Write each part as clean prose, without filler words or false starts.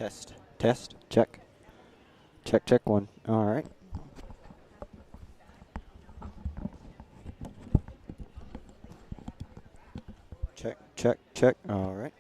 Test. Test. Check. Check, check one. All right. Check, check, check. All right.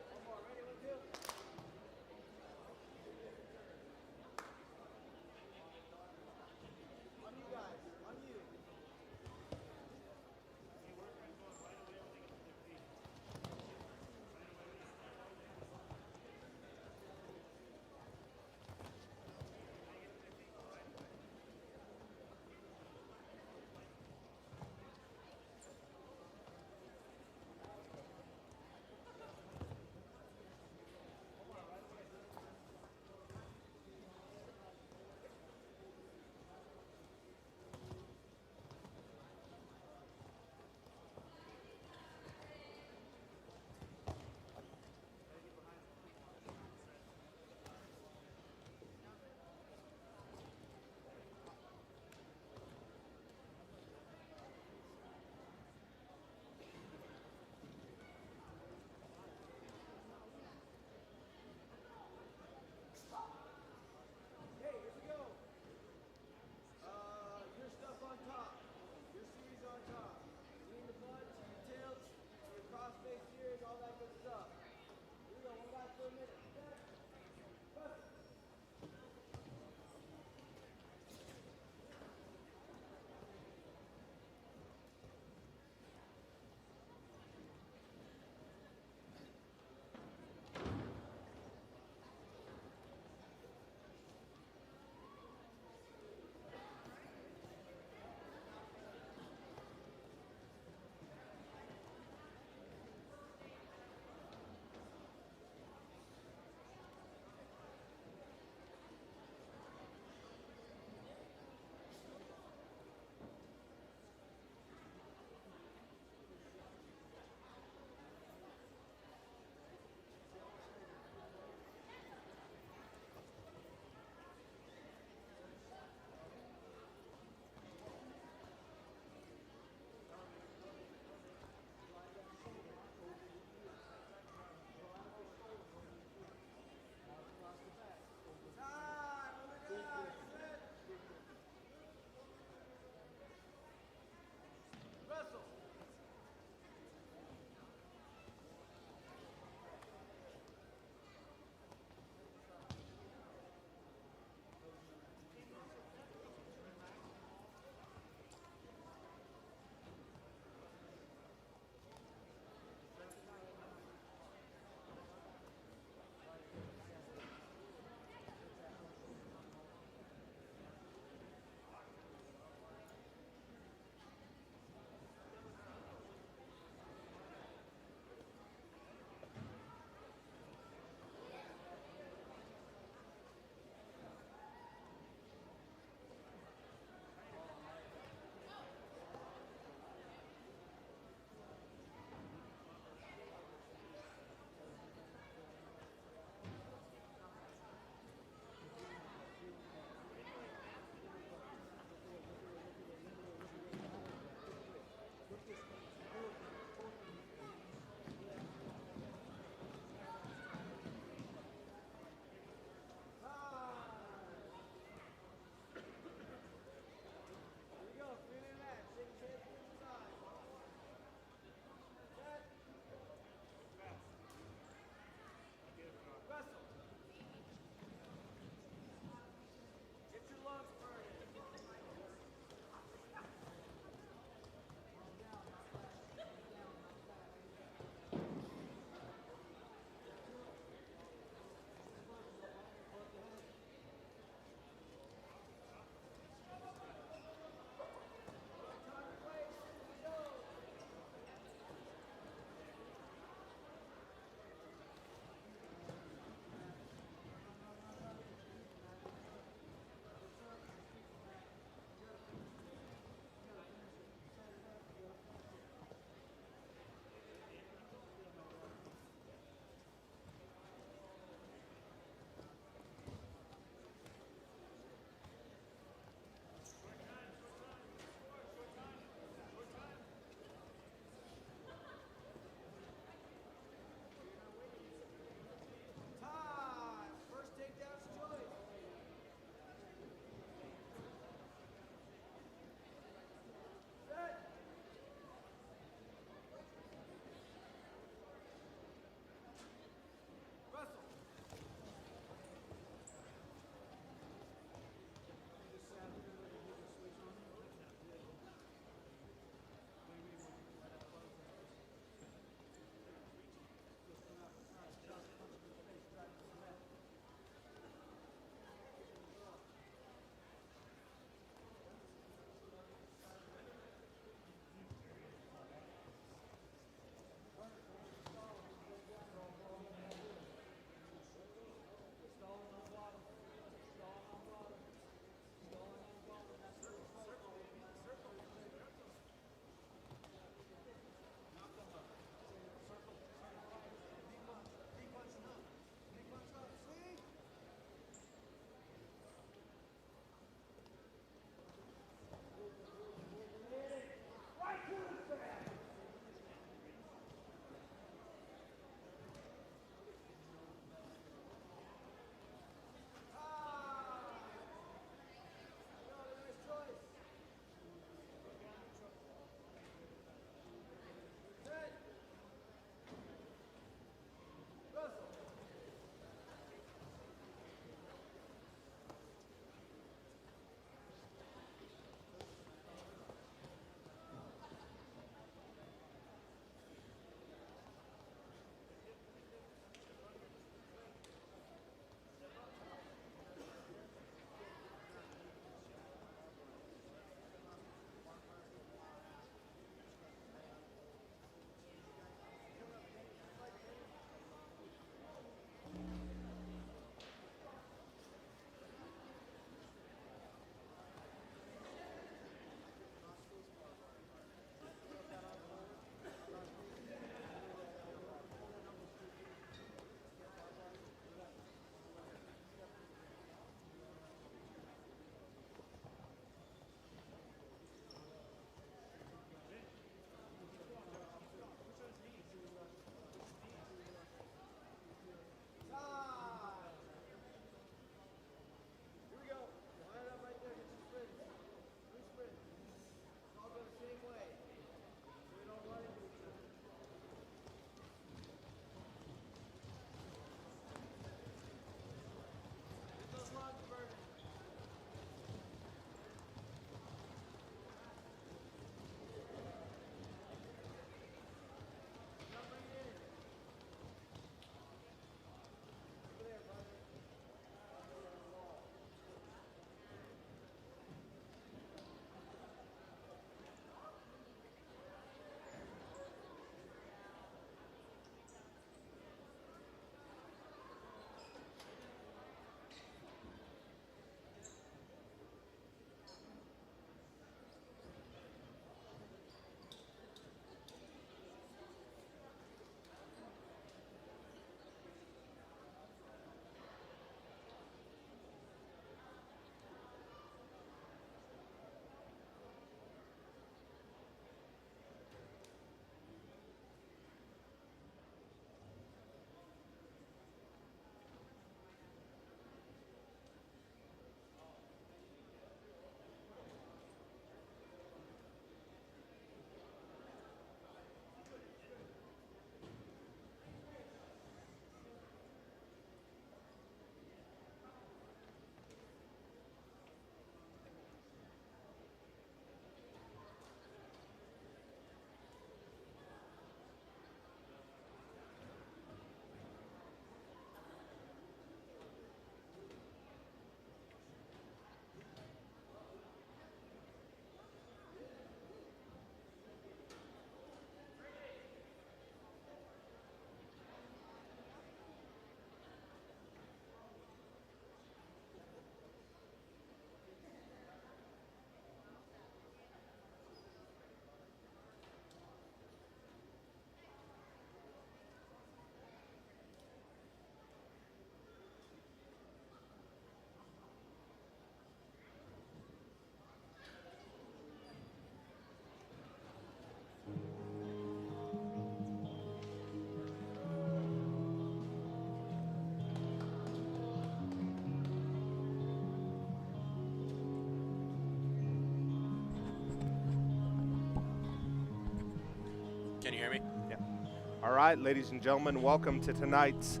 All right, ladies and gentlemen, welcome to tonight's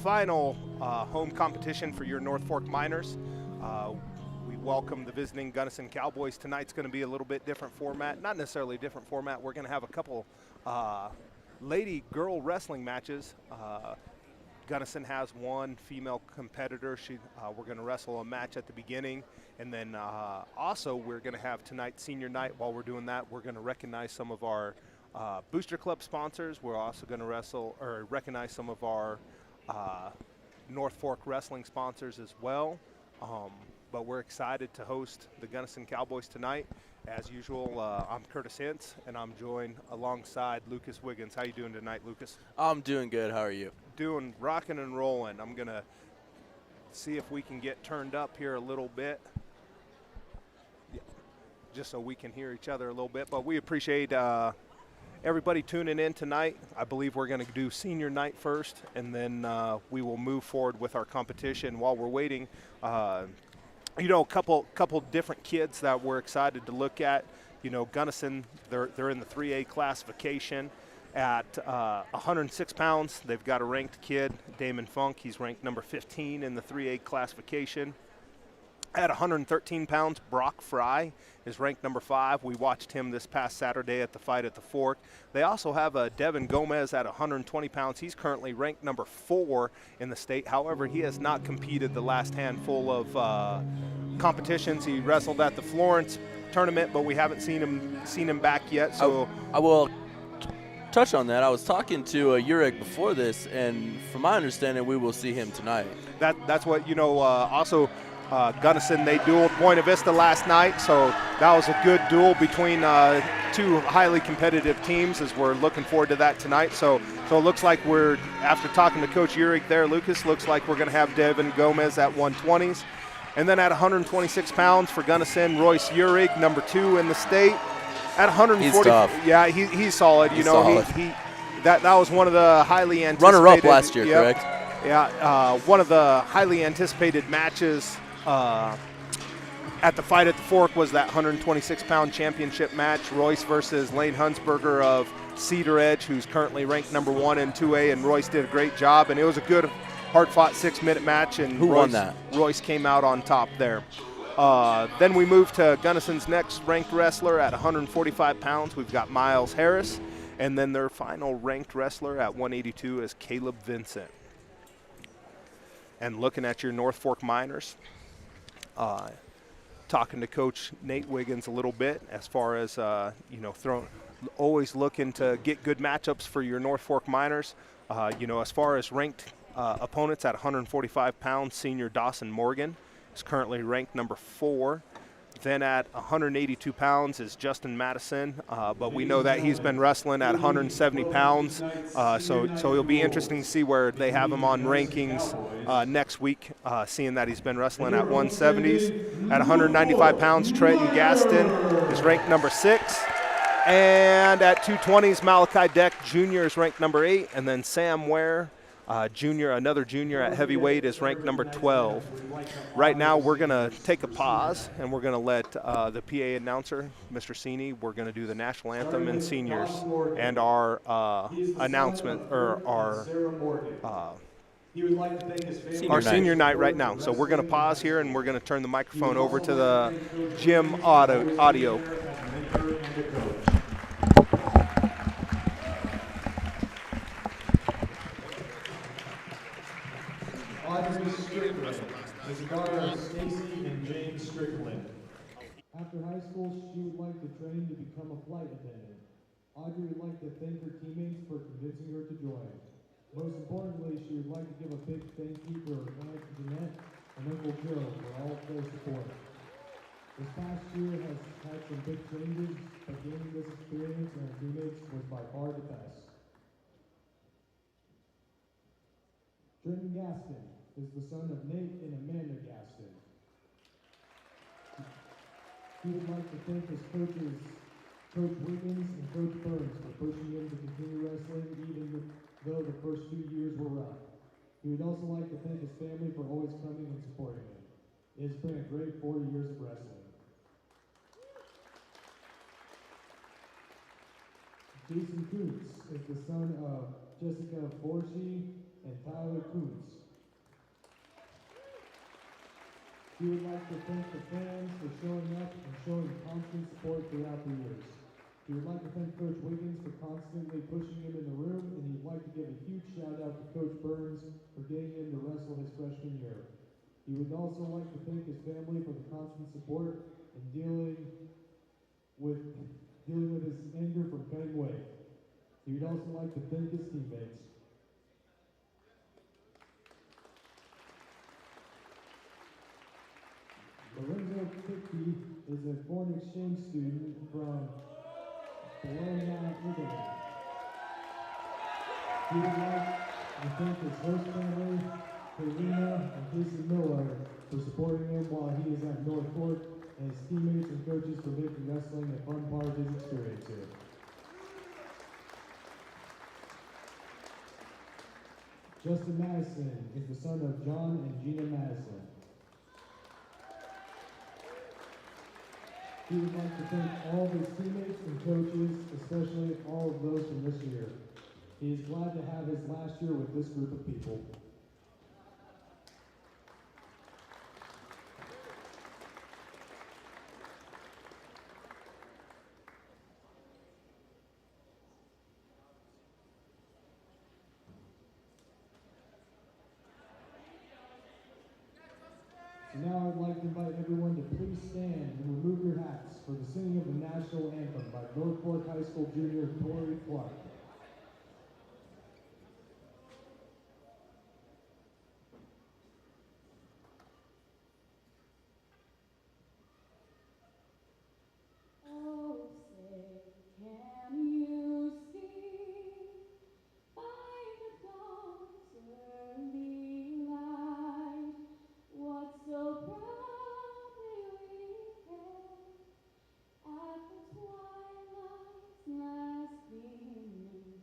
final home competition for your North Fork Miners. We welcome the visiting Gunnison Cowboys. Tonight's going to be a little bit different format, not necessarily a different format. We're going to have a couple lady-girl wrestling matches. Gunnison has one female competitor. We're going to wrestle a match at the beginning, and then also we're going to have tonight's senior night. While we're doing that, we're going to recognize some of our Booster Club sponsors. We're also going to recognize some of our North Fork wrestling sponsors as well. But we're excited to host the Gunnison Cowboys tonight. As usual, I'm Curtis Hintz, and I'm joined alongside Lucas Wiggins. How you doing tonight, Lucas? I'm doing good. How are you? Doing rocking and rolling. I'm going to see if we can get turned up here a little bit, just so we can hear each other a little bit. But we appreciate everybody tuning in tonight. I believe we're going to do senior night first, and then we will move forward with our competition. While we're waiting, a couple different kids that we're excited to look at. Gunnison, they're in the 3A classification at 106 pounds. They've got a ranked kid, Damon Funk. He's ranked number 15 in the 3A classification. At 113 pounds, Brock Fry is ranked number 5. We watched him this past Saturday at the Fight at the Fork. They also have Devin Gomez at 120 pounds. He's currently ranked number 4 in the state. However, he has not competed the last handful of competitions. He wrestled at the Florence tournament, but we haven't seen him back yet. So I will touch on that. I was talking to Urek before this, and from my understanding, we will see him tonight. That's what also. Gunnison, they dueled Buena Vista last night, so that was a good duel between two highly competitive teams, as we're looking forward to that tonight. So it looks like after talking to Coach Urich there, Lucas, looks like we're going to have Devin Gomez at 120s. And then at 126 pounds for Gunnison, Royce Urich, number 2 in the state. At 140, he's tough. Yeah, he's solid. Solid. That was one of the highly anticipated. Runner-up last year, yep, correct? Yeah, one of the highly anticipated matches at the Fight at the Fork was that 126-pound championship match, Royce versus Lane Hunsberger of Cedar Edge, who's currently ranked number 1 in 2A, and Royce did a great job, and it was a good, hard-fought 6-minute match, and Who won that? Royce came out on top there. Then we move to Gunnison's next ranked wrestler at 145 pounds. We've got Miles Harris, and then their final ranked wrestler at 182 is Caleb Vincent. And looking at your North Fork Miners, talking to Coach Nate Wiggins a little bit as far as, always looking to get good matchups for your North Fork Miners. As far as ranked opponents at 145 pounds, senior Dawson Morgan is currently ranked number 4. Then at 182 pounds is Justin Madison, but we know that he's been wrestling at 170 pounds, so it'll be interesting to see where they have him on rankings next week, seeing that he's been wrestling at 170s. At 195 pounds, Trenton Gaston is ranked number 6. And at 220s, Malachi Deck Jr. is ranked number 8, and then Sam Ware, another junior at heavyweight, is ranked number 12. Right now, we're going to take a pause, and we're going to let the PA announcer, Mr. Sini, we're going to do the national anthem and seniors, and our announcement, or our senior night right now. So we're going to pause here, and we're going to turn the microphone over to the gym audio. Audrey Strickland is the daughter of Stacy and James Strickland. After high school, she would like to train to become a flight attendant. Audrey would like to thank her teammates for convincing her to join. Most importantly, she would like to give a big thank you to her Aunt Jeanette and Uncle Joe for all of their support. This past year has had some big changes, but gaining this experience and her teammates was by far the best. Trenton Gaston is the son of Nate and Amanda Gaston. He would like to thank his coaches, Coach Wiggins and Coach Burns, for pushing him to continue wrestling even though the first 2 years were rough. He would also like to thank his family for always coming and supporting him. It has been a great 4 years of wrestling. Jason Kuntz is the son of Jessica Forshee and Tyler Kuntz. He would like to thank the fans for showing up and showing constant support throughout the years. He would like to thank Coach Wiggins for constantly pushing him in the room, and he'd like to give a huge shout out to Coach Burns for getting him to wrestle his freshman year. He would also like to thank his family for the constant support and dealing with his anger from cutting weight. He would also like to thank his teammates. Lorenzo Picchi is a foreign exchange student from Bologna, Italy. He would like to thank his host family, Karina and Casey Miller, for supporting him while he is at North Fork, and his teammates and coaches for making wrestling a fun part of his experience here. Justin Madison is the son of John and Gina Madison. He would like to thank all of his teammates and coaches, especially all of those from this year. He is glad to have his last year with this group of people. So now I'd like to invite everyone to please stand and remove your hats for the singing of the national anthem by North Fork High School junior Tori Clark. Oh, say, can you see by the dawn's early light what so proudly we hailed at the twilight's last gleaming,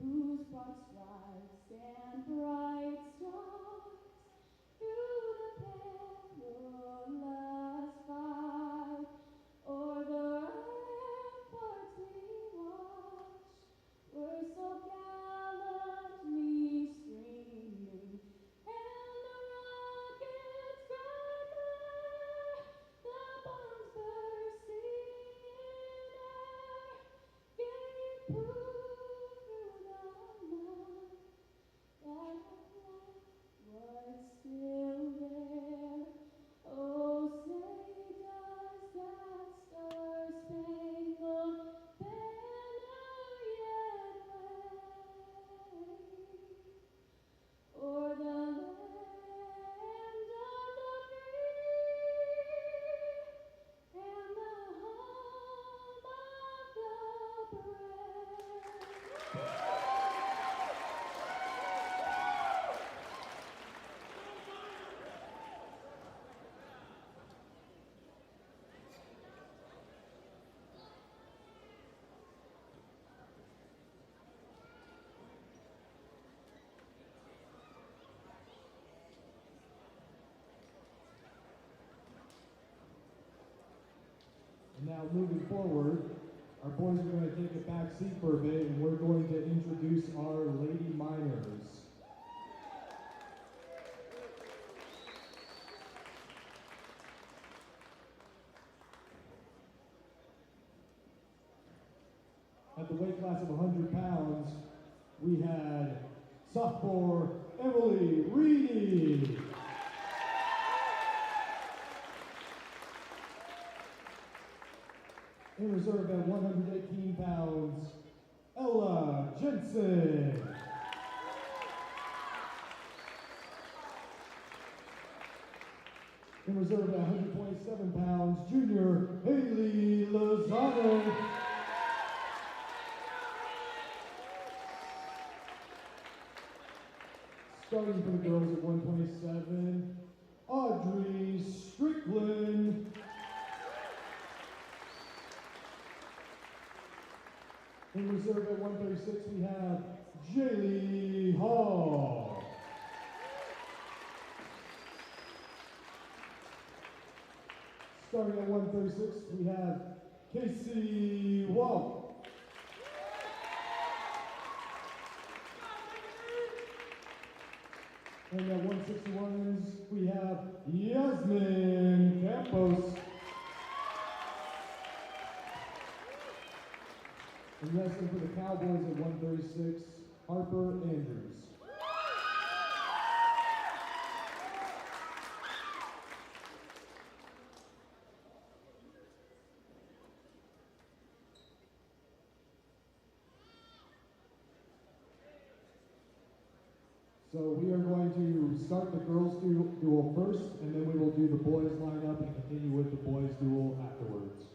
whose broad stripes and bright stars through the perilous fight o'er the ramparts we watched were so gallantly streaming, and the rockets' bright glare, the bombs bursting in air, gave proof through the night that life was still there. Oh, say does that star-spangled banner yet wave o'er the land of the free and the home of the brave? And now moving forward, our boys are going to take a back seat for a bit, and we're going to introduce our Lady Miners. At the weight class of 100 pounds, we had sophomore Emily Reedy. In reserve at 118 pounds, Ella Jensen. In reserve at 127 pounds, junior Haley Lozano. Starting for the girls at 127, Audrey Strickland. In reserve at 136, we have Jaylee Hall. Starting at 136, we have Casey Walk. And at 161s, we have Yasmin Campos. And wrestling for the Cowboys at 136, Harper Andrews. So we are going to start the girls duel first, and then we will do the boys lineup and continue with the boys duel afterwards.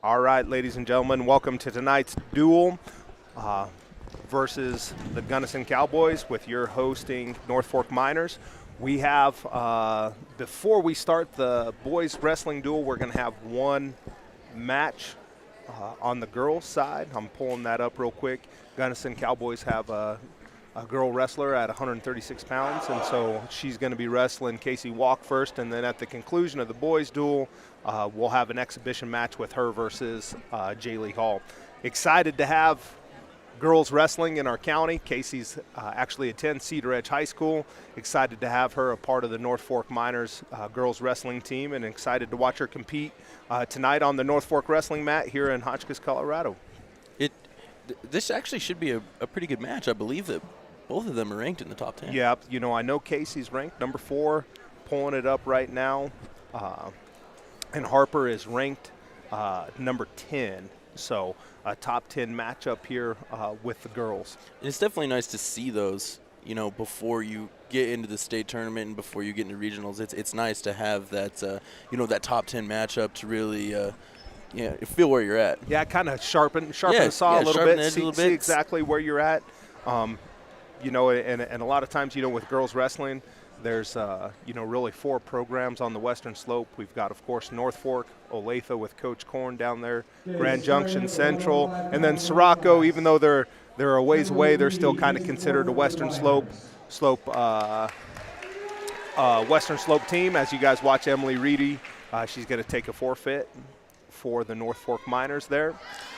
All right, ladies and gentlemen, welcome to tonight's duel versus the Gunnison Cowboys with your hosting North Fork Miners. We have, before we start the boys wrestling duel, we're going to have one match on the girls' side. I'm pulling that up real quick. Gunnison Cowboys have a girl wrestler at 136 pounds, and so she's going to be wrestling Casey Walk first, and then at the conclusion of the boys' duel, we'll have an exhibition match with her versus Jaylee Hall. Excited to have girls wrestling in our county. Casey's actually attends Cedar Edge High School. Excited to have her a part of the North Fork Miners girls wrestling team, and excited to watch her compete tonight on the North Fork wrestling mat here in Hotchkiss, Colorado. This actually should be a pretty good match. I believe that both of them are ranked in the top 10. Yeah, you know, I know Casey's ranked number 4, pulling it up right now, and Harper is ranked number 10. So a top 10 matchup here with the girls. And it's definitely nice to see those, you know, before you get into the state tournament and before you get into regionals. It's nice to have that, you know, that top 10 matchup to really, feel where you're at. Yeah, kind of sharpen the saw a little bit, see exactly where you're at. You know, and a lot of times, you know, with girls wrestling, there's, really 4 programs on the Western Slope. We've got, of course, North Fork, Olathe with Coach Korn down there, Grand Junction Central, and then Sirocco, even though they're a ways away, they're still kind of considered a Western Slope team. As you guys watch Emily Reedy, she's going to take a forfeit for the North Fork Miners there.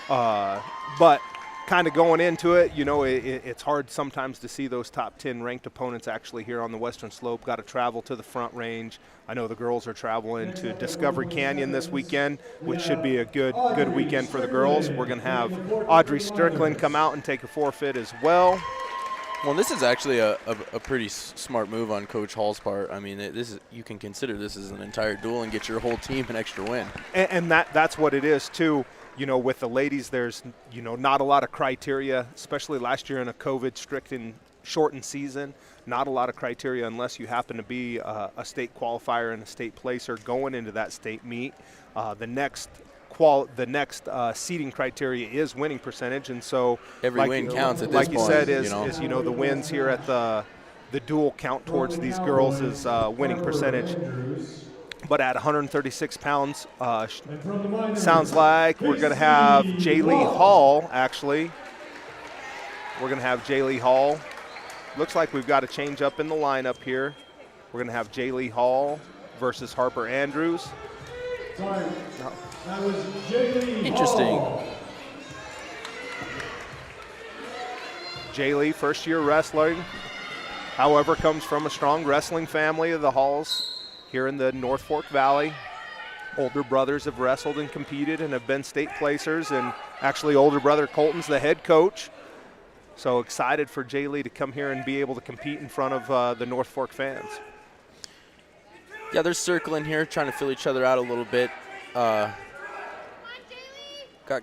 But kind of going into it, you know, it's hard sometimes to see those top 10 ranked opponents actually here on the Western Slope. Got to travel to the Front Range. I know the girls are traveling to Discovery Canyon this weekend, which should be a good weekend for the girls. We're going to have Audrey Strickland come out and take a forfeit as well. Well, this is actually a pretty smart move on Coach Hall's part. I mean, you can consider this as an entire duel and get your whole team an extra win. And that's what it is, too. You know, with the ladies, there's, you know, not a lot of criteria, especially last year in a COVID shortened season. Not a lot of criteria unless you happen to be a state qualifier and a state placer going into that state meet. The next seeding criteria is winning percentage, and so every win counts at this point. Like you said, is the wins here at the dual count towards these girls is winning percentage. But at 136 pounds, sounds like we're going to have Jaylee Hall, actually. We're going to have Jaylee Hall. Looks like we've got a change up in the lineup here. We're going to have Jaylee Hall versus Harper Andrews. Sorry, that was Jaylee Interesting. Hall. Jaylee, first-year wrestling, however, comes from a strong wrestling family of the Halls here in the North Fork Valley. Older brothers have wrestled and competed and have been state placers, and actually older brother Colton's the head coach. So excited for Jaylee to come here and be able to compete in front of the North Fork fans. Yeah, they're circling here, trying to fill each other out a little bit. Got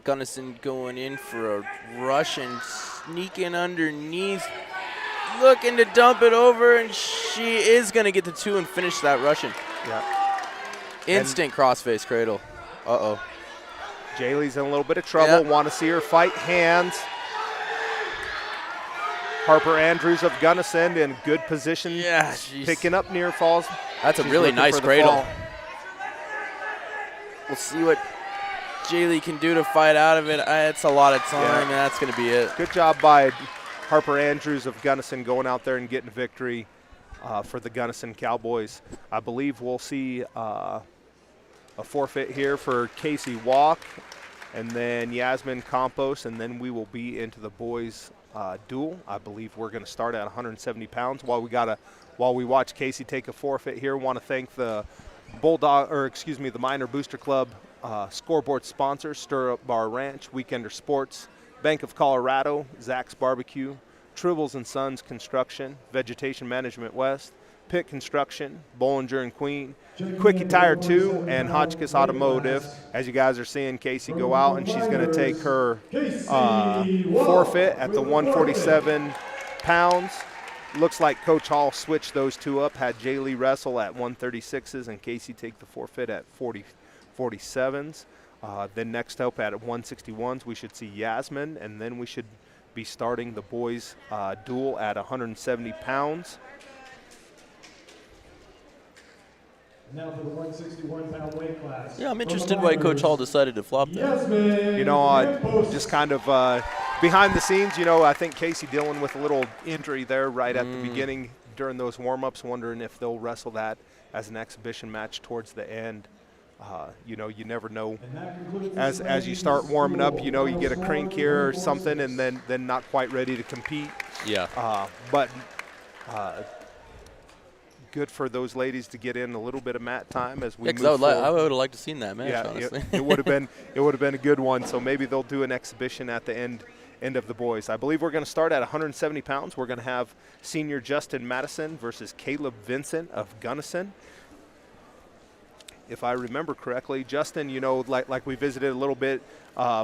Gunnison going in for a rush and sneaking underneath. Looking to dump it over, and she is going to get the 2 and finish that Russian. Yeah. Instant crossface cradle. Uh-oh. Jaylee's in a little bit of trouble. Yep. Want to see her fight hands. Harper Andrews of Gunnison in good position. Yeah, picking up near falls. That's a really nice cradle. We'll see what Jaylee can do to fight out of it. It's a lot of time, and that's going to be it. Good job by Harper Andrews of Gunnison going out there and getting victory for the Gunnison Cowboys. I believe we'll see a forfeit here for Casey Walk. and then Yasmin Campos, and then we will be into the boys duel. I believe we're going to start at 170 pounds. While we watch Casey take a forfeit here, want to thank the the Minor Booster Club scoreboard sponsors: Stirrup Bar Ranch, Weekender Sports, Bank of Colorado, Zach's Barbecue, Tribbles and Sons Construction, Vegetation Management West, Pitt Construction, Bollinger and Queen, Quickie Tire 2, and Hotchkiss Automotive. As you guys are seeing Casey go out, and she's going to take her forfeit at the 147 pounds. Looks like Coach Hall switched those two up, had Jay Lee wrestle at 136s and Casey take the forfeit at 47s. Then next up at 161s, we should see Yasmin, and then we should be starting the boys duel at 170 pounds. Now for the 161-pound weight class. Yeah, I'm interested why Coach Hall decided to flop that. You know, just kind of behind the scenes, you know, I think Casey dealing with a little injury there right at the beginning during those warm-ups, wondering if they'll wrestle that as an exhibition match towards the end. You know, you never know. As you start warming up, you know, you get a crank here or something, and then not quite ready to compete. Yeah. But good for those ladies to get in a little bit of mat time as we move forward. I would have liked to seen that match, honestly. it would have been a good one. So maybe they'll do an exhibition at the end of the boys. I believe we're going to start at 170 pounds. We're going to have senior Justin Madison versus Caleb Vincent of Gunnison. If I remember correctly, Justin, you know, like we visited a little bit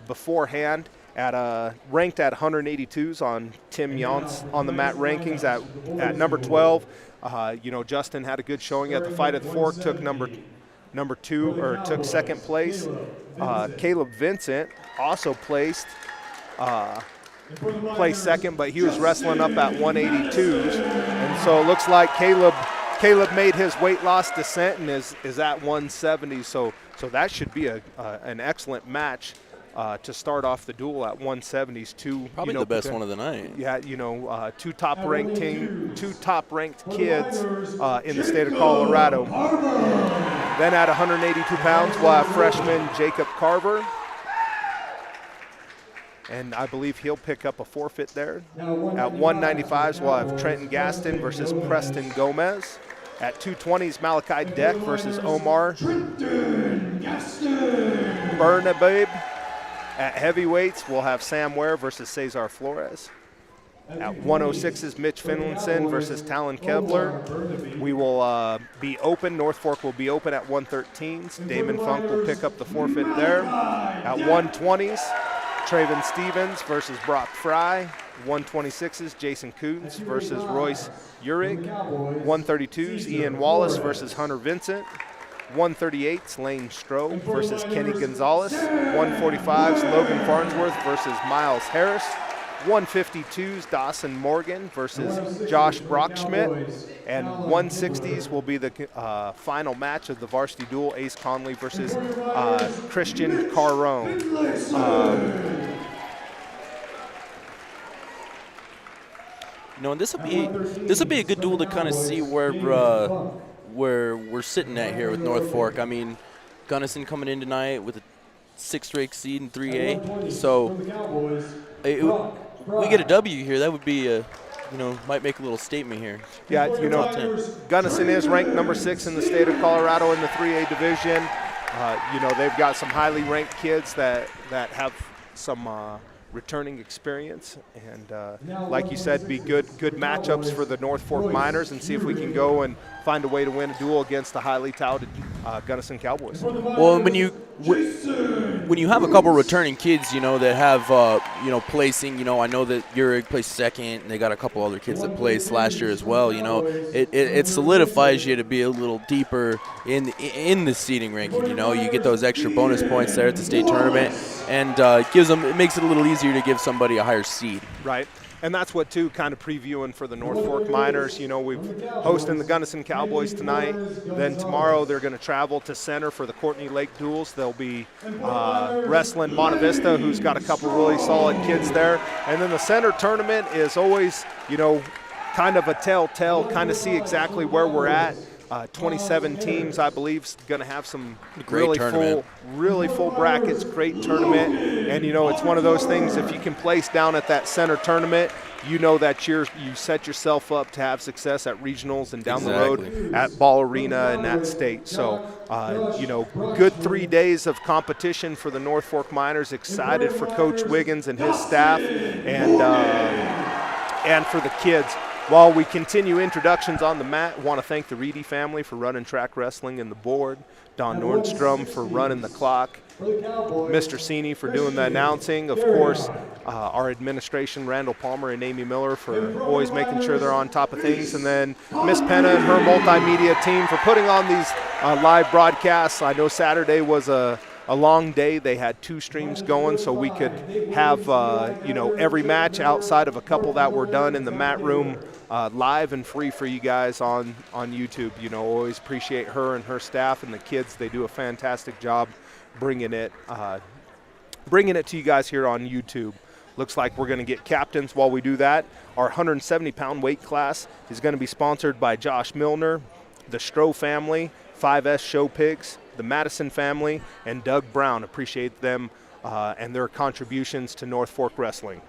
beforehand, ranked at 182s on Tim Yon's on the mat rankings at number 12. You know, Justin had a good showing at the Fight at the Fork, took took second place. Caleb Vincent also placed second, but he was wrestling up at 182s, and so it looks like Caleb made his weight loss descent and is at 170. So that should be an excellent match to start off the duel at 170s. Probably the best one of the night. Yeah, you know, two top ranked kids in the state of Colorado. Then at 182 pounds, we'll have freshman Jacob Carver. And I believe he'll pick up a forfeit there. At 195s, we'll have Trenton Gaston versus Preston Gomez. At 220s, Malachi Deck versus Omar Bernababe. At heavyweights, we'll have Sam Ware versus Cesar Flores. At 106s, Mitch Finlinson versus Talon Kevler. We will be open. North Fork will be open at 113s. Damon Funk will pick up the forfeit there. At 120s, Traven Stevens versus Brock Fry. 126s, Jason Coons versus Royce Urig. 132s, Ian Wallace versus Hunter Vincent. 138s, Lane Stroh versus Kenny Gonzalez. 145s, Logan Farnsworth versus Miles Harris. 152s, Dawson Morgan versus Josh Brockschmidt. And 160s will be the final match of the varsity duel, Ace Conley versus Christian Carone. You know, and this will be a good duel to kind of see where we're sitting at here with North Fork. I mean, Gunnison coming in tonight with a 6th ranked seed in 3A. So we get a W here. That would be might make a little statement here. Yeah, you know, Gunnison is ranked number 6 in the state of Colorado in the 3A division. You know, they've got some highly ranked kids that have some returning experience, and like you said, be good matchups for the North Fork Miners, and see if we can go and find a way to win a duel against the highly touted Gunnison Cowboys. Well, when you have a couple returning kids, you know, that have placing, you know, I know that Urig placed 2nd, and they got a couple other kids that placed last year as well. You know, it solidifies you to be a little deeper in the seeding ranking. You know, you get those extra bonus points there at the state tournament, and it makes it a little easier to give somebody a higher seed. Right. And that's what, too, kind of previewing for the North Fork Miners. You know, we've hosting the Gunnison Cowboys tonight. Then tomorrow they're going to travel to Center for the Courtney Lake duels. They'll be wrestling Monte Vista, who's got a couple really solid kids there. And then the Center tournament is always, you know, kind of a telltale, kind of see exactly where we're at. 27 teams, I believe, is going to have some Great tournament. really full brackets, great tournament. And, you know, it's one of those things, if you can place down at that center tournament, you know that you set yourself up to have success at regionals and down the road at Ball Arena and at state. So, you know, good 3 days of competition for the North Fork Miners. Excited for Coach Wiggins and his staff and for the kids. While we continue introductions on the mat, I want to thank the Reedy family for running track wrestling and the board, Don Nordstrom for running the clock, Mr. Sini for doing the announcing, of course, our administration, Randall Palmer and Amy Miller, for always making sure they're on top of things, and then Miss Penna and her multimedia team for putting on these live broadcasts. I know Saturday was a long day. They had 2 streams going, so we could have you know, every match outside of a couple that were done in the mat room live and free for you guys on YouTube. You know, always appreciate her and her staff and the kids. They do a fantastic job bringing it to you guys here on YouTube. Looks like we're going to get captains while we do that. Our 170-pound weight class is going to be sponsored by Josh Milner, the Stroh family, 5S Show Pigs, the Madison family, and Doug Brown. Appreciate them and their contributions to North Fork Wrestling.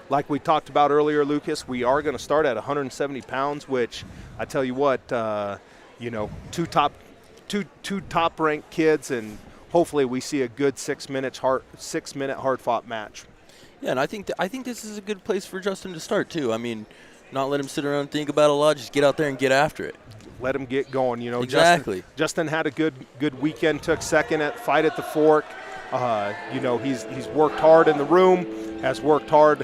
Like we talked about earlier, Lucas, we are going to start at 170 pounds, which I tell you what, you know, two top-ranked kids, and hopefully we see a good 6 minute hard-fought match. Yeah, and I think this is a good place for Justin to start too. I mean, not let him sit around and think about it a lot. Just get out there and get after it. Let him get going. You know, exactly. Justin had a good weekend. Took second at Fight at the Fork. You know, he's worked hard in the room, has worked hard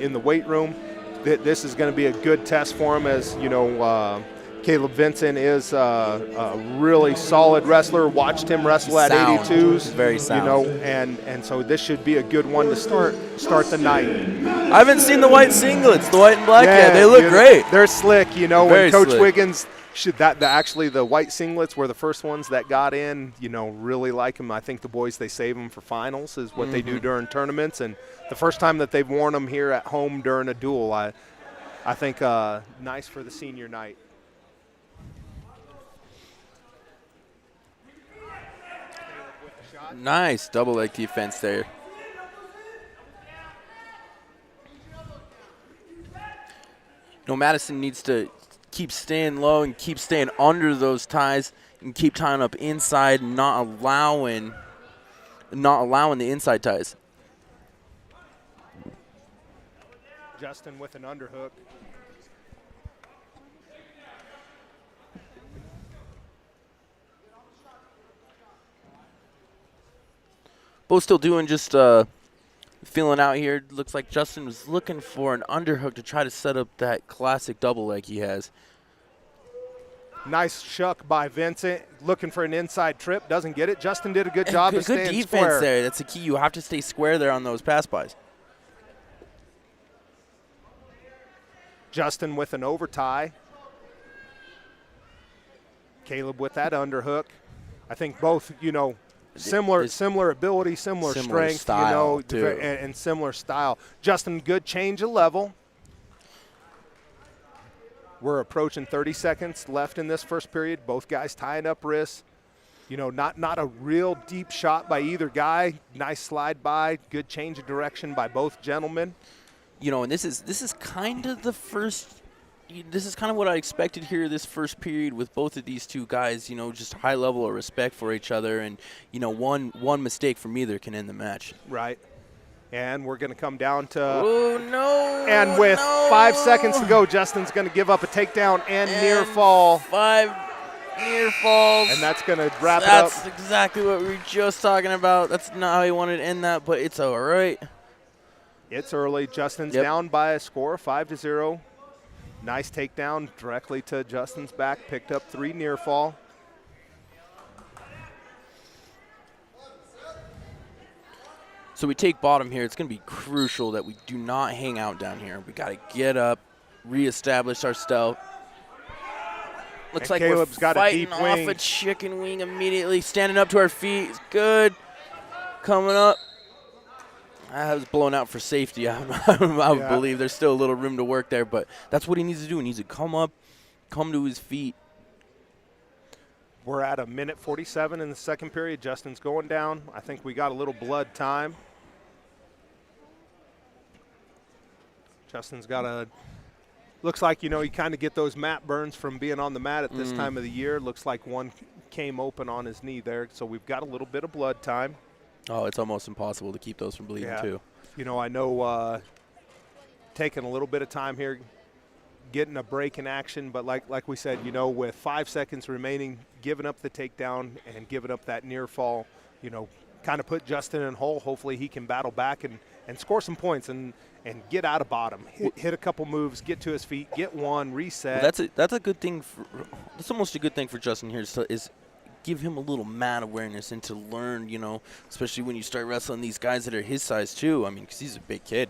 in the weight room. This is going to be a good test for him, as you know. Caleb Vincent is a really solid wrestler. Watched him wrestle at 82s. Very sound. You know, and so this should be a good one to start the night. I haven't seen the white singlets, the white and black yet. They look great. They're slick. You know, Very when Coach slick. Wiggins. Actually, the white singlets were the first ones that got in. You know, really like them. I think the boys, they save them for finals, is what they do during tournaments. And the first time that they've worn them here at home during a duel, I think nice for the senior night. Nice double leg defense there. No, Madison needs to keep staying low and keep staying under those ties and keep tying up inside, not allowing the inside ties. Justin with an underhook. Both still doing just feeling out here. Looks like Justin was looking for an underhook to try to set up that classic double leg he has. Nice shuck by Vincent, looking for an inside trip, doesn't get it. Justin did a good job of staying good defense square. there. That's the key. You have to stay square there on those pass bys. Justin with an overtie. Caleb with that underhook. I think both, you know, similar ability, similar strength, style, you know, too. and similar style. Justin, good change of level. We're approaching 30 seconds left in this first period. Both guys tying up wrists. You know, not a real deep shot by either guy. Nice slide by, good change of direction by both gentlemen. You know, and this is kind of the first. This is kind of what I expected here this first period with both of these two guys. You know, just high level of respect for each other, and you know, one mistake from either can end the match. Right. And we're going to come down to. Oh no! And with 5 seconds to go, Justin's going to give up a takedown and near fall. 5 near falls. And that's going to wrap it up. That's exactly what we were just talking about. That's not how he wanted to end that, but it's all right. It's early. Justin's down by a score of 5-0. Nice takedown directly to Justin's back. Picked up 3 near fall. So we take bottom here. It's going to be crucial that we do not hang out down here. We got to get up, reestablish our stealth. Looks like Caleb's we're got fighting a deep off wing. a chicken wing immediately. Standing up to our feet is good. Coming up. I was blown out for safety. I would believe there's still a little room to work there, but that's what he needs to do. He needs to come up, come to his feet, We're at a minute 47 in the second period. Justin's going down. I think we got a little blood time. Justin's got a – looks like, you know, you kind of get those mat burns from being on the mat at this time of the year. Looks like one came open on his knee there. So we've got a little bit of blood time. Oh, it's almost impossible to keep those from bleeding too. You know, I know taking a little bit of time here, getting a break in action, but like we said, you know, with 5 seconds remaining, giving up the takedown and giving up that near fall, you know, kind of put Justin in hole. Hopefully he can battle back and score some points and get out of bottom. Hit a couple moves, get to his feet, get one, reset. Well, that's a good thing. That's almost a good thing for Justin here is give him a little mat awareness and to learn, you know, especially when you start wrestling these guys that are his size too. I mean, because he's a big kid,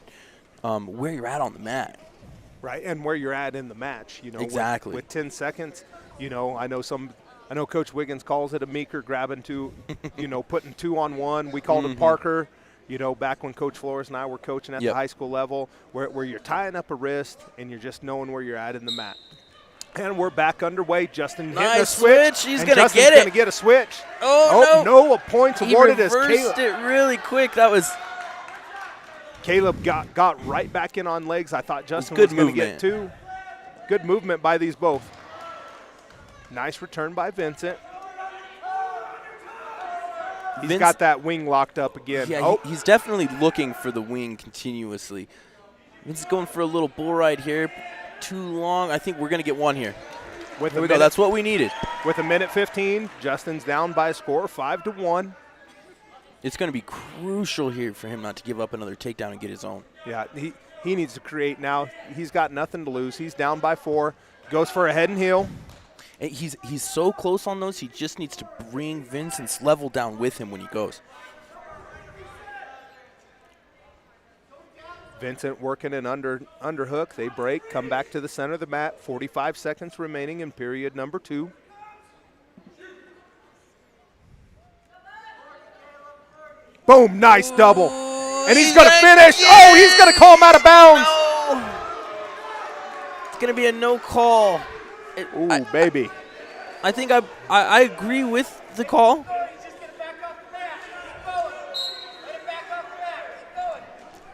where you're at on the mat. Right, and where you're at in the match, you know. Exactly. With 10 seconds, you know, I know Coach Wiggins calls it a meeker, grabbing two, you know, putting 2 on 1. We called it Parker, you know, back when Coach Flores and I were coaching at the high school level, where you're tying up a wrist and you're just knowing where you're at in the mat. And we're back underway. Justin hitting a switch. He's going to Justin's get it. going to get a switch. Oh, no. Points awarded as Caleb. He reversed it really quick. That was – Caleb got right back in on legs. I thought Justin was going to get 2. Good movement by these both. Nice return by Vincent. He's got that wing locked up again. Yeah, he's definitely looking for the wing continuously. Vince's going for a little bull ride here. Too long. I think we're going to get one here. Here we go. That's what we needed. With a minute 15, Justin's down by a score 5-1. It's going to be crucial here for him not to give up another takedown and get his own. Yeah, he needs to create now. He's got nothing to lose. He's down by 4. Goes for a head and heel. And he's so close on those. He just needs to bring Vincent's level down with him when he goes. Vincent working an underhook. They break, come back to the center of the mat. 45 seconds remaining in period number 2. Boom, nice double. And he's going to finish. Oh, he's going to call him out of bounds. No. It's going to be a no call. Baby. I think I agree with the call.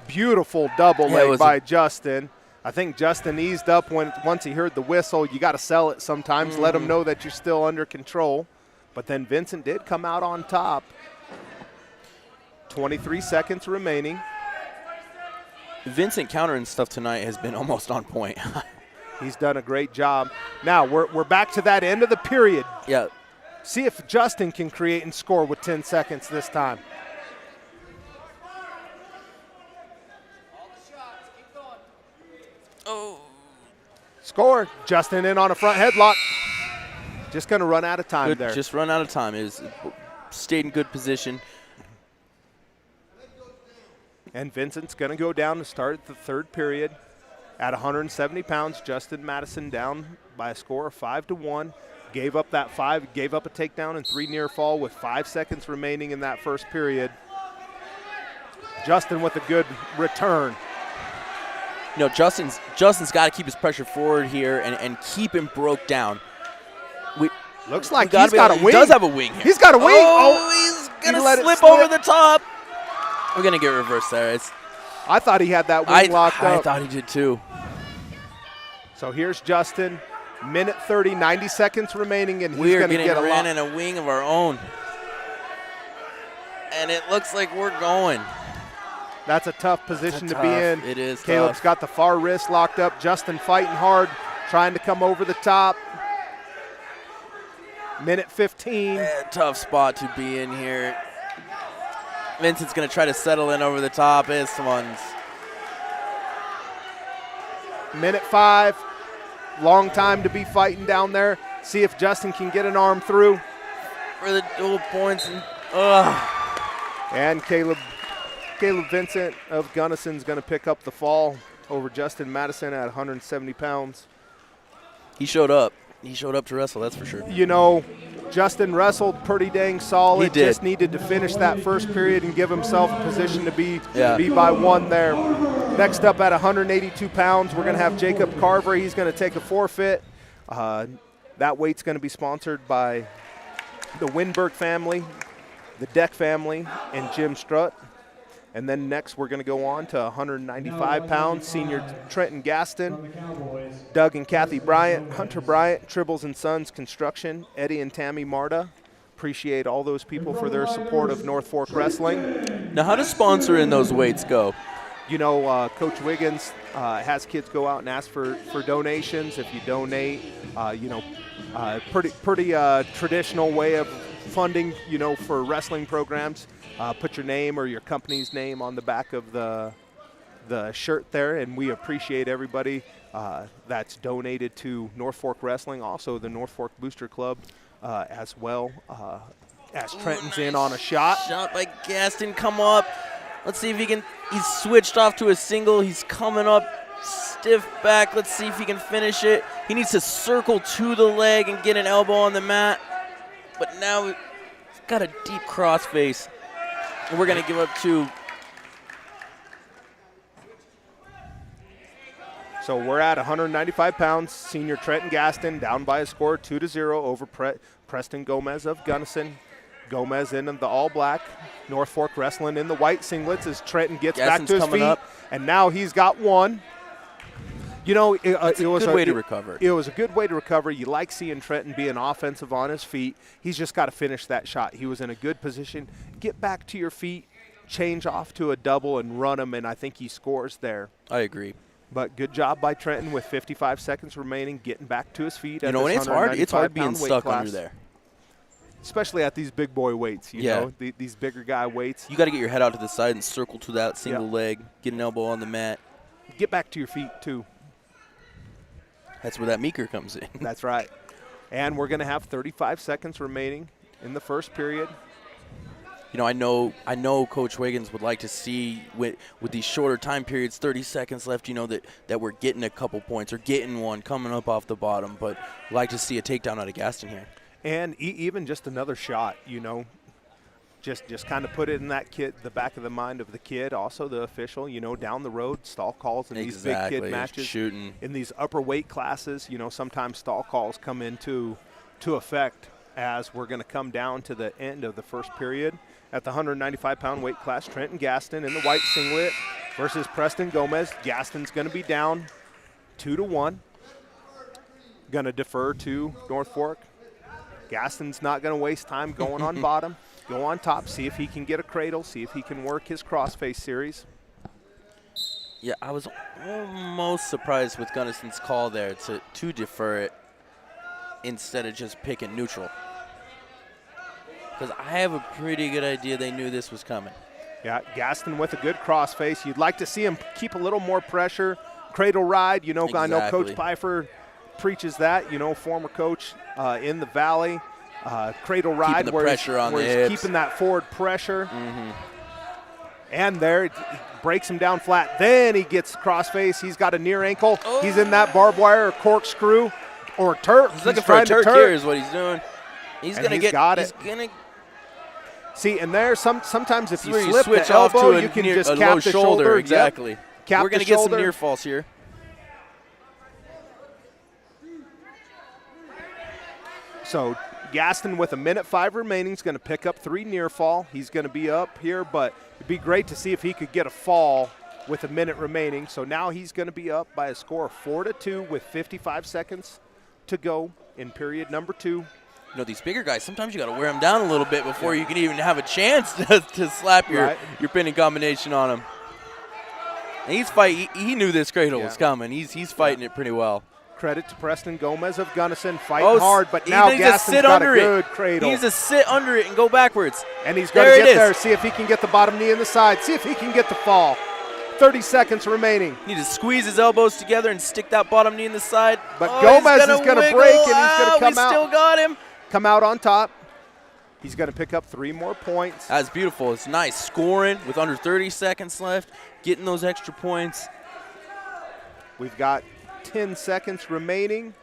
Beautiful double leg by Justin. I think Justin eased up once he heard the whistle. You got to sell it sometimes. Let him know that you're still under control. But then Vincent did come out on top. 23 seconds remaining. Vincent countering stuff tonight has been almost on point. He's done a great job. Now we're back to that end of the period. Yeah. See if Justin can create and score with 10 seconds this time. Oh. Score. Justin in on a front headlock. Just going to run out of time there. Just run out of time. It stayed in good position. And Vincent's going to go down to start the third period at 170 pounds. Justin Madison down by a score of 5-1. Gave up that 5, gave up a takedown and 3 near fall with 5 seconds remaining in that first period. Justin with a good return. You know, Justin's got to keep his pressure forward here and keep him broke down. Looks like he's got a wing. He does have a wing here. He's got a wing. He's going to slip over the top. We're going to get reversed there. I thought he had that wing locked up. I thought he did too. So here's Justin. Minute 30, 90 seconds remaining, and he's going to get a ran in a wing of our own. And it looks like we're going. That's a tough position to be in. It is Caleb's tough. got the far wrist locked up. Justin fighting hard, trying to come over the top. Minute 15. Tough spot to be in here. Vincent's going to try to settle in over the top. This one's. Minute 5. Long time to be fighting down there. See if Justin can get an arm through. For the dual points. And Caleb Vincent of Gunnison's going to pick up the fall over Justin Madison at 170 pounds. He showed up. He showed up to wrestle, that's for sure. You know, Justin wrestled pretty dang solid. He did. Just needed to finish that first period and give himself a position to be by 1 there. Next up at 182 pounds, we're going to have Jacob Carver. He's going to take a forfeit. That weight's going to be sponsored by the Winberg family, the Deck family, and Jim Strutt. And then next we're going to go on to 195 pounds, senior Trenton Gaston, From the Cowboys, Doug and Kathy Bryant, Hunter Bryant, Tribbles and Sons Construction, Eddie and Tammy Marta. Appreciate all those people for their support of North Fork Wrestling. Now, how does sponsoring those weights go? You know, Coach Wiggins has kids go out and ask for donations. If you donate, pretty traditional way of funding, for wrestling programs. Put your name or your company's name on the back of the shirt there, and we appreciate everybody that's donated to North Fork Wrestling, also the North Fork Booster Club as well. As Trenton's in on a shot. Shot by Gaston, come up. Let's see if he can, he's switched off to a single. He's coming up stiff back. Let's see if he can finish it. He needs to circle to the leg and get an elbow on the mat. But now he's got a deep crossface. And we're going to give up 2. So we're at 195 pounds. Senior Trenton Gaston down by a score 2-0 over Preston Gomez of Gunnison. Gomez in the all-black. North Fork Wrestling in the white singlets as Trenton gets Gaston's back to his feet. up. And now he's got one. It was a good way to recover. It was a good way to recover. You like seeing Trenton being offensive on his feet. He's just got to finish that shot. He was in a good position. Get back to your feet, change off to a double, and run him, and I think he scores there. I agree. But good job by Trenton with 55 seconds remaining, getting back to his feet. And it's hard being stuck under there. Especially at these big boy weights, you know, these bigger guy weights. You got to get your head out to the side and circle to that single leg, get an elbow on the mat. Get back to your feet, too. That's where that meeker comes in. That's right. And we're going to have 35 seconds remaining in the first period. I know Coach Wiggins would like to see with these shorter time periods, 30 seconds left, that we're getting a couple points or getting one coming up off the bottom, but we'd like to see a takedown out of Gaston here. And even just another shot, just kind of put it in the back of the mind of the kid, also the official, down the road, stall calls in these big kid matches. Shooting. In these upper weight classes, sometimes stall calls come into effect as we're going to come down to the end of the first period. At the 195-pound weight class, Trenton Gaston in the white singlet versus Preston Gomez. Gaston's going to be down 2-1. Going to defer to North Fork. Gaston's not going to waste time going on bottom. Go on top, see if he can get a cradle, see if he can work his crossface series. Yeah, I was almost surprised with Gunnison's call there to defer it instead of just picking neutral. Because I have a pretty good idea they knew this was coming. Yeah, Gaston with a good crossface. You'd like to see him keep a little more pressure. Cradle ride, Exactly. I know Coach Pfeiffer preaches that, former coach in the Valley. Cradle ride keeping the where pressure on the he's hips. keeping that forward pressure. Mm-hmm. And there, it breaks him down flat. Then he gets crossface. He's got a near ankle. Oh. He's in that barbed wire or corkscrew or Turk. He's looking for a Turk here is what he's doing. He's going to get got it. See, and there, sometimes if you where slip switch the elbow, off to you can near, just a cap low the shoulder. Exactly. Yep. Cap We're going the to get some shoulder. near falls here. So Gaston with 1:05 remaining is going to pick up 3 near fall. He's going to be up here, but it'd be great to see if he could get a fall with 1 minute remaining. So now he's going to be up by a score of 4-2 with 55 seconds to go in period number 2. These bigger guys, sometimes you got to wear them down a little bit before you can even have a chance to slap your pinning combination on him. And he's fighting. He knew this cradle was coming. He's fighting it pretty well. Credit to Preston Gomez of Gunnison, fighting hard, but now Gaston's Gaston's got a good cradle. He needs to sit under it and go backwards. And he's going to get there, see if he can get the bottom knee in the side, see if he can get the fall. 30 seconds remaining. Need to squeeze his elbows together and stick that bottom knee in the side. But Gomez is going to break, and he's going to come out. We still got him. Come out on top. He's going to pick up 3 more points. That's beautiful. It's nice scoring with under 30 seconds left, getting those extra points. We've got 10 seconds remaining.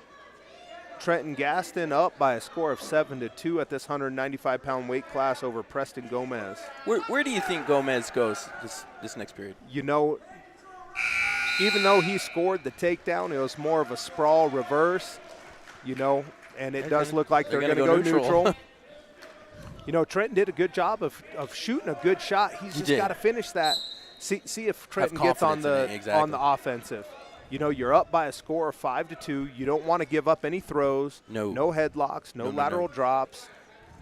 Trenton Gaston up by a score of 7-2 at this 195-pound weight class over Preston Gomez. Where do you think Gomez goes this next period? Even though he scored the takedown, it was more of a sprawl reverse, and it does look like they're going to go neutral. You know, Trenton did a good job of shooting a good shot. He's just got to finish that. See if Trenton gets on on the offensive. You know, you're up by a score of 5-2. You don't want to give up any throws. No headlocks, no lateral drops.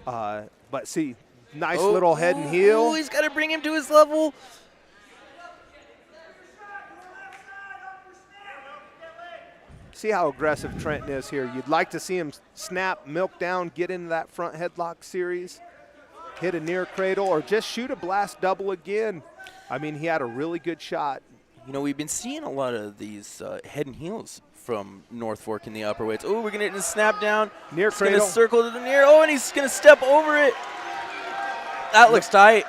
But see, nice little head and heel. Oh, he's got to bring him to his level. See how aggressive Trenton is here. You'd like to see him snap, milk down, get into that front headlock series, hit a near cradle, or just shoot a blast double again. I mean, he had a really good shot. You know, we've been seeing a lot of these head and heels from North Fork in the upper weights. Oh, we're going to hit a snap down. Near he's cradle. Going to circle to the near. Oh, and he's going to step over it. That looks tight.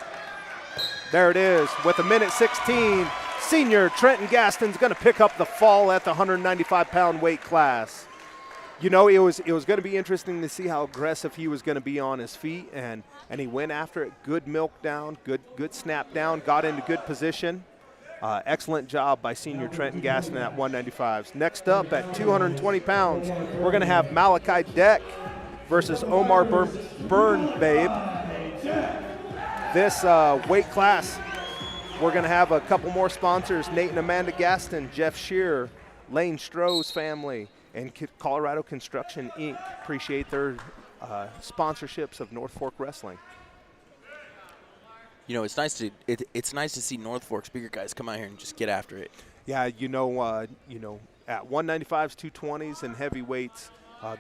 There it is. With 1:16, senior Trenton Gaston's going to pick up the fall at the 195-pound weight class. You know, it was going to be interesting to see how aggressive he was going to be on his feet, and he went after it. Good milk down, good snap down, got into good position. Excellent job by senior Trenton Gaston at 195s. Next up at 220 pounds, we're going to have Malachi Deck versus Omar Burn Babe. This weight class, we're going to have a couple more sponsors, Nate and Amanda Gaston, Jeff Shearer, Lane Stroh's family, and Colorado Construction, Inc. Appreciate their sponsorships of North Fork Wrestling. You know, it's nice to see North Fork's bigger guys come out here and just get after it. Yeah, you know, at 195s, 220s, and heavyweights,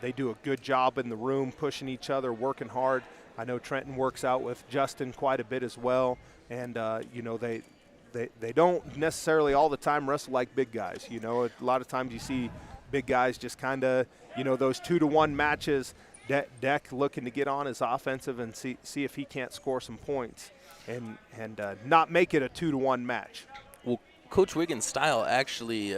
they do a good job in the room, pushing each other, working hard. I know Trenton works out with Justin quite a bit as well, and you know, they don't necessarily all the time wrestle like big guys. You know, a lot of times you see big guys just kind of, you know, those 2-to-1 matches. Deck looking to get on his offensive and see if he can't score some points and not make it a 2-to-1 match. Well, Coach Wiggins' style actually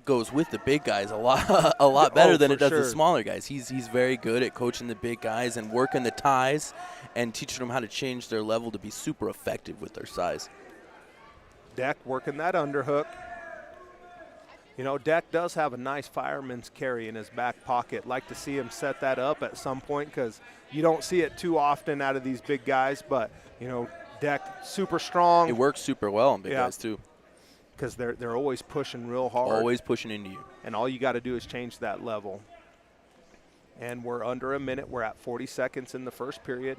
goes with the big guys a lot better than it does the smaller guys. He's very good at coaching the big guys and working the ties and teaching them how to change their level to be super effective with their size. Deck working that underhook. You know, Deck does have a nice fireman's carry in his back pocket. Like to see him set that up at some point because you don't see it too often out of these big guys. But, you know, Deck super strong. It works super well on big guys too. Because they're always pushing real hard. Always pushing into you. And all you got to do is change that level. And we're under a minute. We're at 40 seconds in the first period.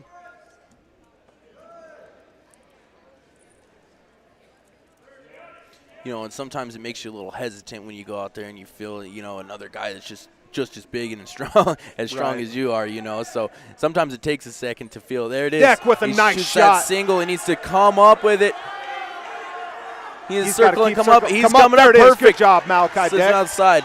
You know, and sometimes it makes you a little hesitant when you go out there and you feel, you know, another guy that's just as big and strong as you are, you know. So sometimes it takes a second to feel. There it is. Deck with a nice shoots shot. That single. He needs to come up with it. He's circling, come up. He's come coming up. up There it is. perfect. Good job, Malachi Deck. Outside.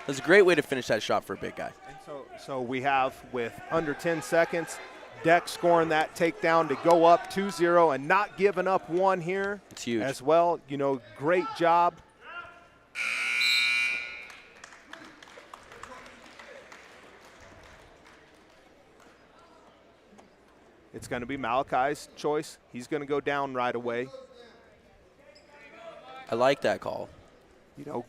That's a great way to finish that shot for a big guy. And so we have, with under 10 seconds, Deck scoring that takedown to go up 2-0 and not giving up one here. It's huge. As well. You know, great job. It's going to be Malachi's choice. He's going to go down right away. I like that call. You know,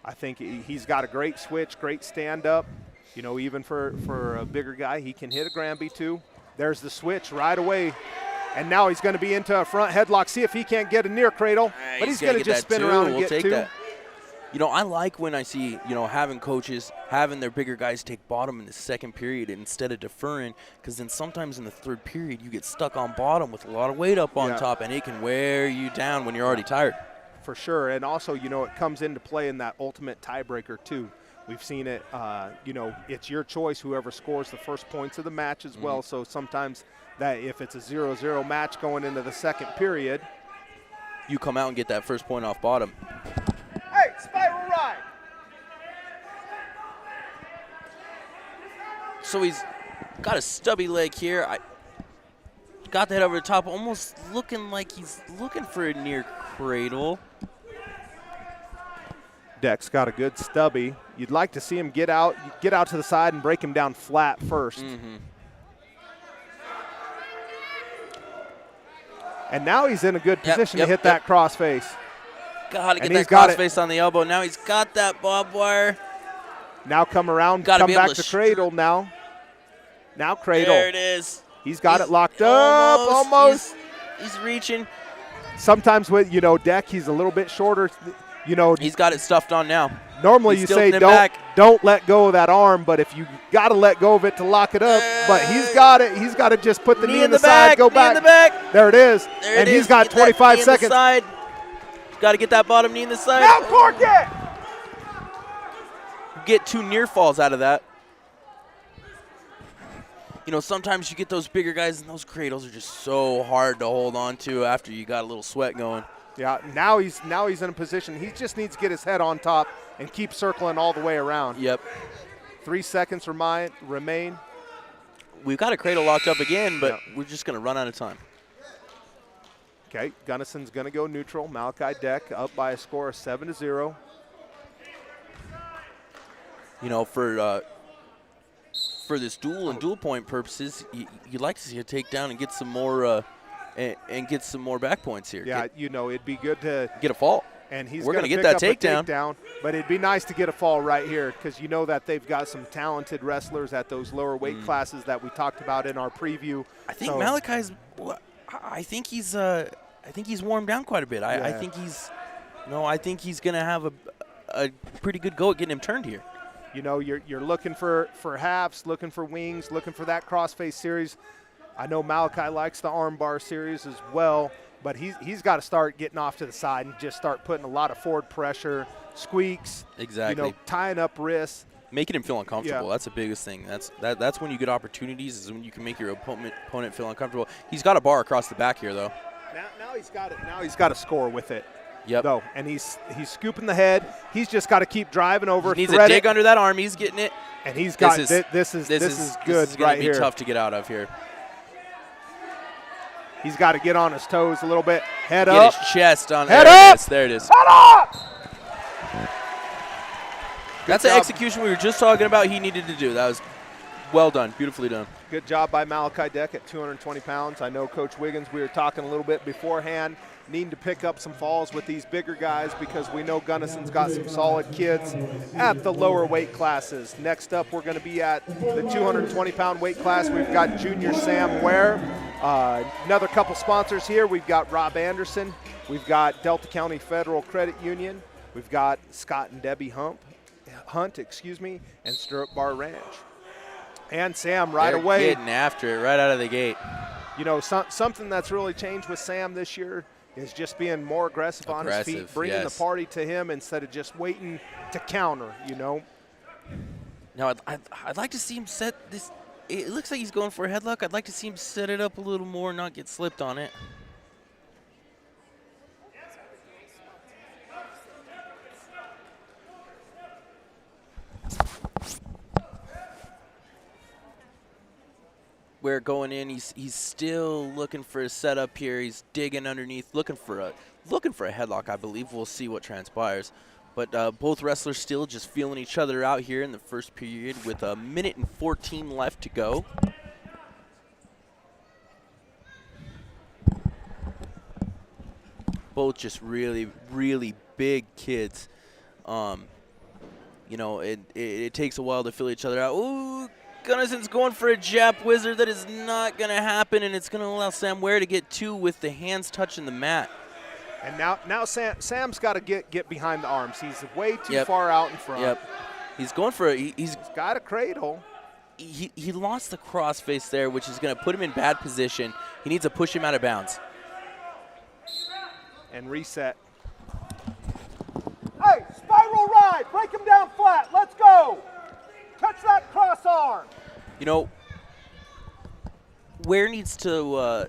I think he's got a great switch, great stand-up. You know, even for a bigger guy, he can hit a Granby too. There's the switch right away. And now he's going to be into a front headlock. See if he can't get a near cradle. But he's going to just spin around and get two. That. You know, I like when I see, you know, having coaches, having their bigger guys take bottom in the second period instead of deferring, because then sometimes in the third period you get stuck on bottom with a lot of weight up on top, and it can wear you down when you're already tired. For sure. And also, you know, it comes into play in that ultimate tiebreaker too. We've seen it, you know, it's your choice, whoever scores the first points of the match as well. So sometimes that if it's a 0-0 match going into the second period, you come out and get that first point off bottom. Hey, spiral ride. So he's got a stubby leg here. I got that over the top, almost looking like he's looking for a near cradle. Deck's got a good stubby. You'd like to see him get out to the side and break him down flat first. And now he's in a good position to hit that crossface. Got to get that crossface on the elbow. Now he's got that barbed wire. Now come around, come back to cradle now. Now cradle. There it is. He's got it locked up, almost. He's reaching. Sometimes with, deck, he's a little bit shorter. He's got it stuffed on now. Normally He's you say tilting him back. don't let go of that arm, but if you got to let go of it to lock it up, but he's got it. He's got to just put the knee in the side, go back. Knee in the back. There it is. There and it he's is. got Get 25 that knee seconds. In the side. Got to get that bottom knee in the side. Now cork it. Get 2 near falls out of that. Sometimes you get those bigger guys, and those cradles are just so hard to hold on to after you got a little sweat going. Yeah, now he's in a position. He just needs to get his head on top and keep circling all the way around. Yep. 3 seconds remain. We've got a cradle locked up again, but we're just going to run out of time. Okay, Gunnison's going to go neutral. Malachi Deck up by a score of 7-0. For this duel and dual point purposes, you'd like to see a takedown and get some more get some more back points here. Yeah, it'd be good to get a fall. And we're going to get that takedown. But it'd be nice to get a fall right here because you know that they've got some talented wrestlers at those lower weight classes that we talked about in our preview. I think Malachi's. I think he's warmed down quite a bit. I think he's. I think he's going to have a pretty good go at getting him turned here. You're looking for halves, looking for wings, looking for that crossface series. I know Malachi likes the armbar series as well, but he's got to start getting off to the side and just start putting a lot of forward pressure, squeaks. Exactly. Tying up wrists. Making him feel uncomfortable. Yeah. That's the biggest thing. That's when you get opportunities, is when you can make your opponent feel uncomfortable. He's got a bar across the back here, though. Now he's got it. Now he's got to score with it. Yep. Though, and he's scooping the head. He's just got to keep driving over. He needs to dig under that arm. He's getting it. And he's got this is good This is right going to here. be tough to get out of here. He's got to get on his toes a little bit. Head get up. His chest on. Head there up. It is. There it is. Head up. That's the execution we were just talking about he needed to do. That was well done. Beautifully done. Good job by Malachi Deck at 220 pounds. I know Coach Wiggins, we were talking a little bit beforehand, needing to pick up some falls with these bigger guys because we know Gunnison's got some solid kids at the lower weight classes. Next up, we're going to be at the 220-pound weight class. We've got Junior Sam Ware. Another couple sponsors here. We've got Rob Anderson. We've got Delta County Federal Credit Union. We've got Scott and Debbie Hunt, and Stirrup Bar Ranch. And Sam They're away. Getting after it right out of the gate. Something that's really changed with Sam this year is just being more aggressive on his feet, bringing the party to him instead of just waiting to counter, Now, I'd like to see him set this. It looks like he's going for a headlock. I'd like to see him set it up a little more, not get slipped on it. Where going in, he's still looking for a setup here. He's digging underneath, looking for a headlock. I believe we'll see what transpires. But both wrestlers still just feeling each other out here in the first period with 1:14 left to go. Both just really, really big kids. It takes a while to feel each other out. Ooh, Gunnison's going for a Jap Wizard. That is not going to happen, and it's going to allow Sam Ware to get 2 with the hands touching the mat. And now Sam's got to get behind the arms. He's way too far out in front. Yep. He's going for he's got a cradle. He lost the crossface there, which is going to put him in bad position. He needs to push him out of bounds. And reset. Hey, spiral ride. Break him down flat. Let's go. Touch that cross arm. Ware needs to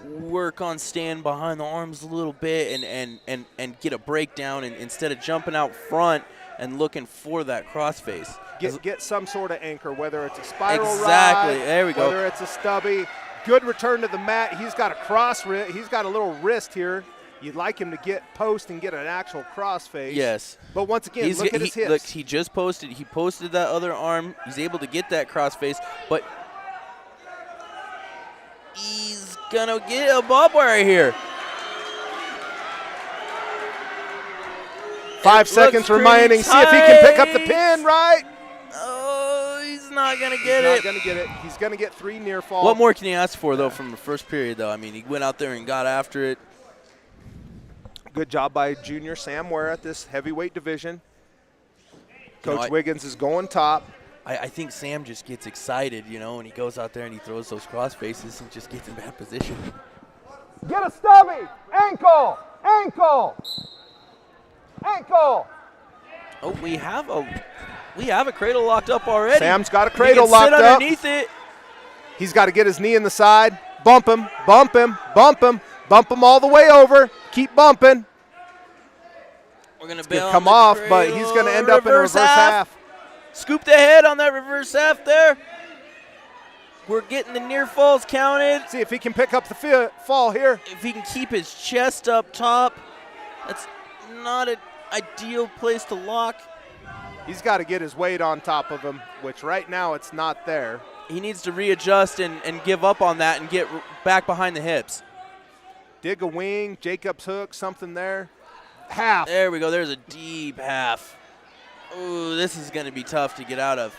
work on staying behind the arms a little bit and get a breakdown, and instead of jumping out front and looking for that crossface. Get some sort of anchor, whether it's a spiral ride. Exactly. There we go. Whether it's a stubby. Good return to the mat. He's got a cross wrist. He's got a little wrist here. You'd like him to get post and get an actual crossface. Yes. But once again, look at his hips. Look, he just posted. He posted that other arm. He's able to get that crossface, but he's gonna get a barbed wire here. 5 seconds remaining. See if he can pick up the pin, right? Oh, he's not going to get He's it. not going to get it. He's going to get 3 near fall. What more can you ask for, though, from the first period, though? I mean, he went out there and got after it. Good job by junior Sam Ware at this heavyweight division. Coach Wiggins is going top. I think Sam just gets excited, you know, and he goes out there and he throws those cross faces and just gets in bad position. Get a stubby. Ankle. Ankle. Ankle. Oh, we have a cradle locked up already. Sam's got a cradle He can locked sit up. underneath it. He's got to get his knee in the side. Bump him. Bump him. Bump him. Bump him all the way over. Keep bumping. We're going to Come off, but he's going to end up in a reverse half. Scoop the head on that reverse half there. We're getting the near falls counted. See if he can pick up the fall here. If he can keep his chest up top, that's not an ideal place to lock. He's got to get his weight on top of him, which right now it's not there. He needs to readjust and give up on that and get back behind the hips. Dig a wing, Jacob's hook, something there. Half. There we go. There's a deep half. Ooh, this is going to be tough to get out of.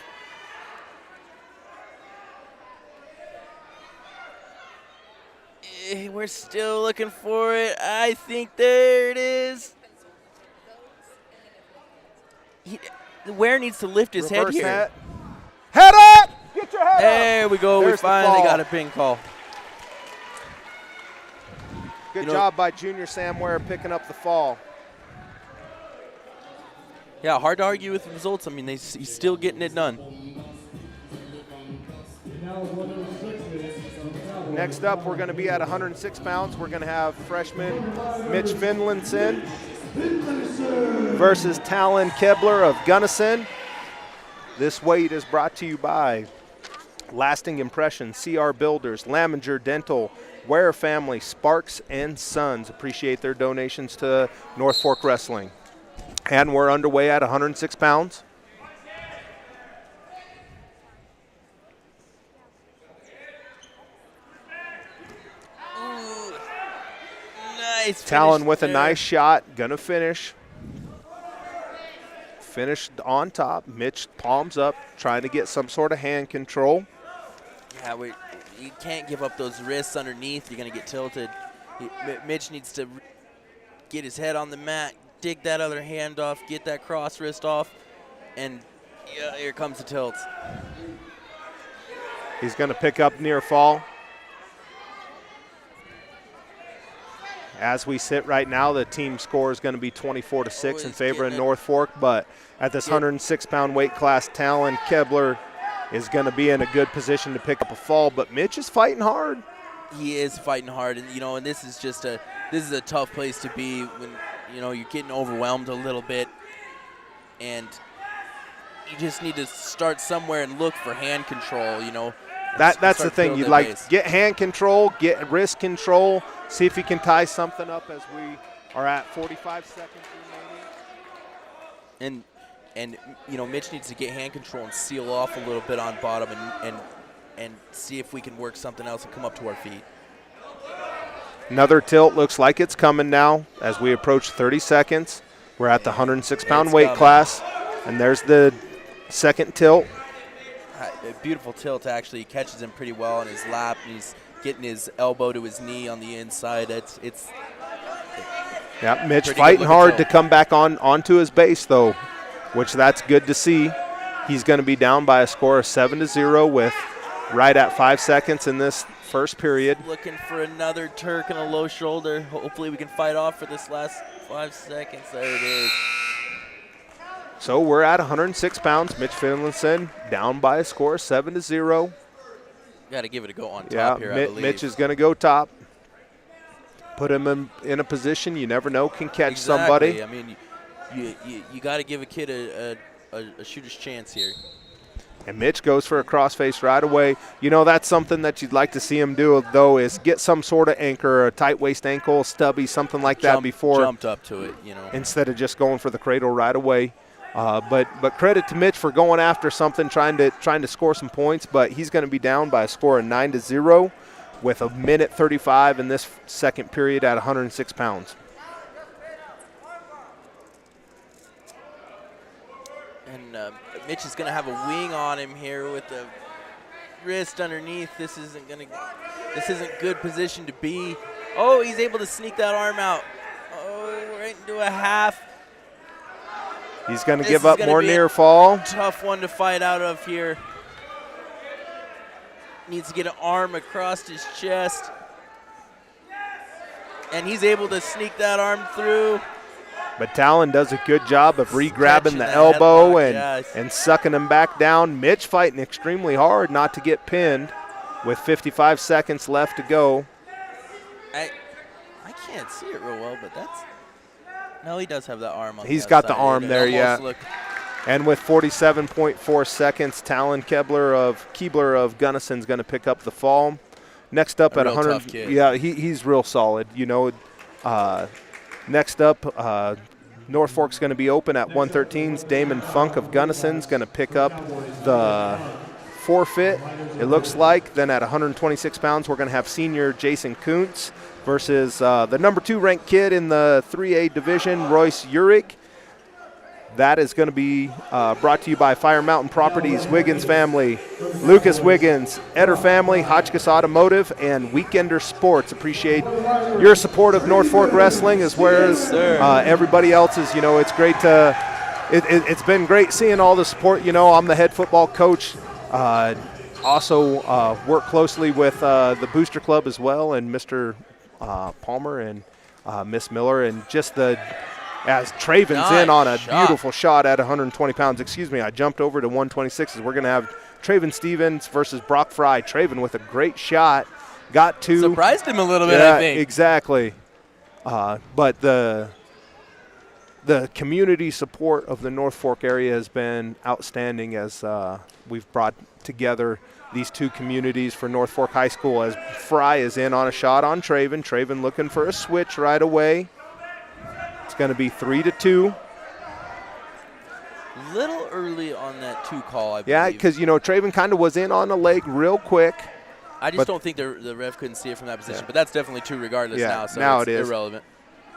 We're still looking for it. I think there it is. Ware needs to lift his Reverse head here. Head up! Get your head up! There we go. There's We finally the fall. got a pin call. Good job by junior Sam Ware picking up the fall. Yeah, hard to argue with the results. I mean, he's still getting it done. Next up, we're going to be at 106 pounds. We're going to have freshman Mitch Finlinson versus Talon Kebler of Gunnison. This weight is brought to you by Lasting Impression, CR Builders, Laminger Dental, Ware Family, Sparks and Sons. Appreciate their donations to North Fork Wrestling. And we're underway at 106 pounds. Ooh, nice. Talon finish with a there. nice shot, gonna finish. Finished on top. Mitch palms up, trying to get some sort of hand control. Yeah, you can't give up those wrists underneath. You're going to get tilted. Mitch needs to get his head on the mat, dig that other hand off, get that cross wrist off, and yeah, here comes the tilts. He's going to pick up near fall. As we sit right now, the team score is going to be 24-6 in favor of North Fork, but at this 106-pound weight class, Talon Kebler is going to be in a good position to pick up a fall, but Mitch is fighting hard. He is fighting hard, and and this is a tough place to be when you're getting overwhelmed a little bit, and you just need to start somewhere and look for hand control. That's the thing. You'd like get hand control, get wrist control, see if you can tie something up as we are at 45 seconds remaining. And Mitch needs to get hand control and seal off a little bit on bottom and see if we can work something else and come up to our feet. Another tilt looks like it's coming now as we approach 30 seconds. We're at the 106-pound weight class, and there's the second tilt. A beautiful tilt, actually. He catches him pretty well on his lap, and he's getting his elbow to his knee on the inside. Yeah, Mitch fighting hard to come back onto his base, though, which that's good to see. He's going to be down by a score of 7-0 with right at 5 seconds in this first period. Looking for another Turk and a low shoulder. Hopefully we can fight off for this last 5 seconds. There it is. So we're at 106 pounds. Mitch Finlinson down by a score of 7-0. Got to give it a go on top here, I believe. Mitch is going to go top. Put him in a position you never know can catch somebody. I mean, you got to give a kid a shooter's chance here. And Mitch goes for a crossface right away. That's something that you'd like to see him do, though, is get some sort of anchor, a tight waist ankle, stubby, something like that before. Jumped up to it, instead of just going for the cradle right away. But credit to Mitch for going after something, trying to score some points. But he's going to be down by a score of 9-0 with 1:35 in this second period at 106 pounds. And Mitch is going to have a wing on him here with the wrist underneath. This isn't good position to be. Oh, he's able to sneak that arm out. Oh, right into a half. He's going to give up more near fall. Tough one to fight out of here. Needs to get an arm across his chest. And he's able to sneak that arm through. But Talon does a good job of re-grabbing the elbow and sucking him back down. Mitch fighting extremely hard not to get pinned with 55 seconds left to go. I can't see it real well, but that's – no, he does have that arm on He's the got side. the arm there, yeah. And with 47.4 seconds, Talon Keebler of Gunnison is going to pick up the fall. Next up at 100, tough kid. Yeah, he's real solid. You know, next up, Norfolk's going to be open at 113's. Damon Funk of Gunnison's going to pick up the forfeit, it looks like. Then at 126 pounds, we're going to have senior Jason Kuntz versus the number 2 ranked kid in the 3A division, Royce Urich. That is going to be brought to you by Fire Mountain Properties, Wiggins family, Lucas Wiggins, Eder family, Hotchkiss Automotive, and Weekender Sports. Appreciate your support of North Fork Wrestling as well as everybody else's. You know, it's great to it's been great seeing all the support. You know, I'm the head football coach. Also work closely with the Booster Club as well, and Mr. Palmer and Miss Miller, and just as Traven's in on a beautiful shot at 120 pounds. Excuse me, I jumped over to 126. We're going to have Traven Stevens versus Brock Fry. Traven with a great shot. Got to. Surprised him a little bit, I think. Exactly. But the community support of the North Fork area has been outstanding as we've brought together these two communities for North Fork High School, as Fry is in on a shot on Traven. Traven looking for a switch right away. It's going to be 3-2. Little early on that 2 call, I believe. Yeah, because, you know, Traven kind of was in on the leg real quick. I just don't think the ref couldn't see it from that position, but that's definitely 2 regardless now, so now it's it is irrelevant.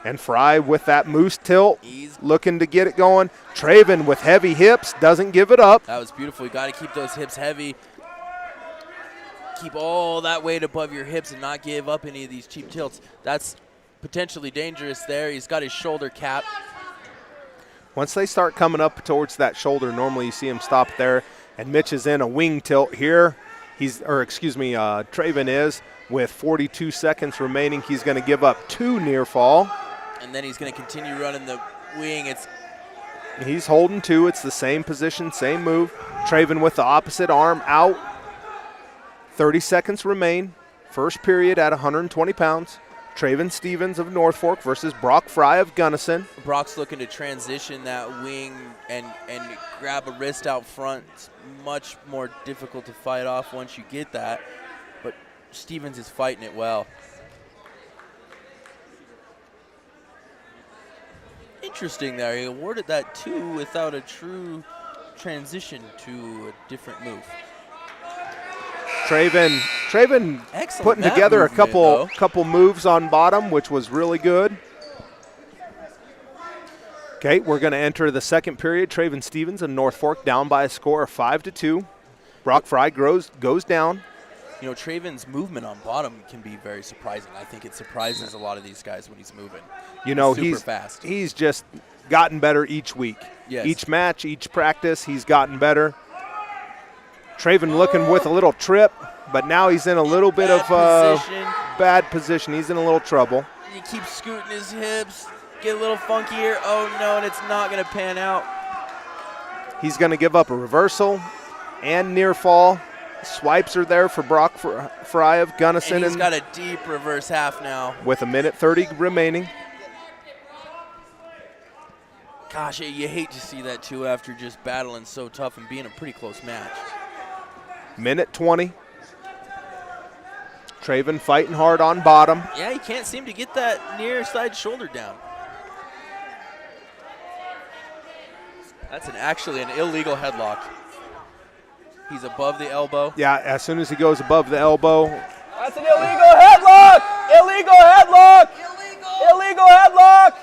And Fry with that moose tilt, looking to get it going. Traven with heavy hips, doesn't give it up. That was beautiful. You got to keep those hips heavy. Keep all that weight above your hips and not give up any of these cheap tilts. That's potentially dangerous there. He's got his shoulder cap. Once they start coming up towards that shoulder, normally you see him stop there. And Mitch is in a wing tilt here. Traven is with 42 seconds remaining. He's going to give up 2 near fall. And then he's going to continue running the wing. He's holding 2. It's the same position, same move. Traven with the opposite arm out. 30 seconds remain. First period at 120 pounds. Traven Stevens of North Fork versus Brock Fry of Gunnison. Brock's looking to transition that wing and grab a wrist out front. It's much more difficult to fight off once you get that, but Stevens is fighting it well. Interesting there. He awarded that 2 without a true transition to a different move. Traven Excellent putting together a couple moves on bottom, which was really good. Okay, we're going to enter the second period. Traven Stevens and North Fork down by a score of 5-2. Brock Fry goes down. You know, Traven's movement on bottom can be very surprising. I think it surprises a lot of these guys when he's moving. You know, super fast. He's just gotten better each week. Yes. Each match, each practice, he's gotten better. Traven looking with a little trip, but now he's in a little bit of bad position. He's in a little trouble. He keeps scooting his hips, get a little funky here. Oh, no, and it's not going to pan out. He's going to give up a reversal and near fall. Swipes are there for Brock Fry of Gunnison. And he's got a deep reverse half now. With 1:30 remaining. Gosh, you hate to see that, too, after just battling so tough and being a pretty close match. 1:20. Traven fighting hard on bottom. Yeah, he can't seem to get that near side shoulder down. That's actually an illegal headlock. He's above the elbow. Yeah, as soon as he goes above the elbow. That's an illegal headlock! Illegal headlock! Illegal headlock!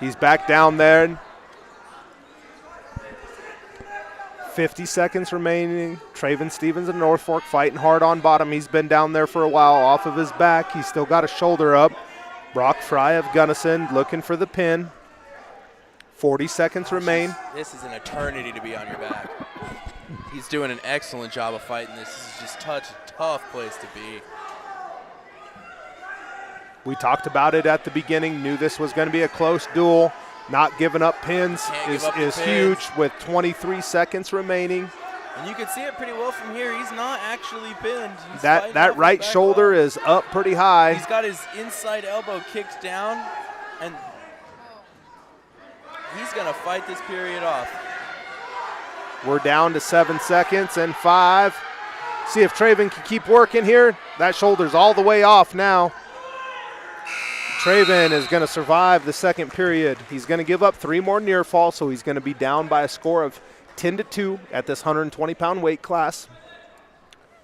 He's back down there. 50 seconds remaining. Traven Stevens and North Fork fighting hard on bottom. He's been down there for a while off of his back. He's still got a shoulder up. Brock Fry of Gunnison looking for the pin. 40 seconds remain. This is an eternity to be on your back. He's doing an excellent job of fighting this. This is just a tough place to be. We talked about it at the beginning, knew this was going to be a close duel. Not giving up pins is huge with 23 seconds remaining. And you can see it pretty well from here. He's not actually pinned. That right shoulder is up pretty high. He's got his inside elbow kicked down, and he's going to fight this period off. We're down to 7 seconds and 5. See if Traven can keep working here. That shoulder's all the way off now. Traven is going to survive the second period. He's going to give up 3 more near falls, so he's going to be down by a score of 10-2 at this 120-pound weight class.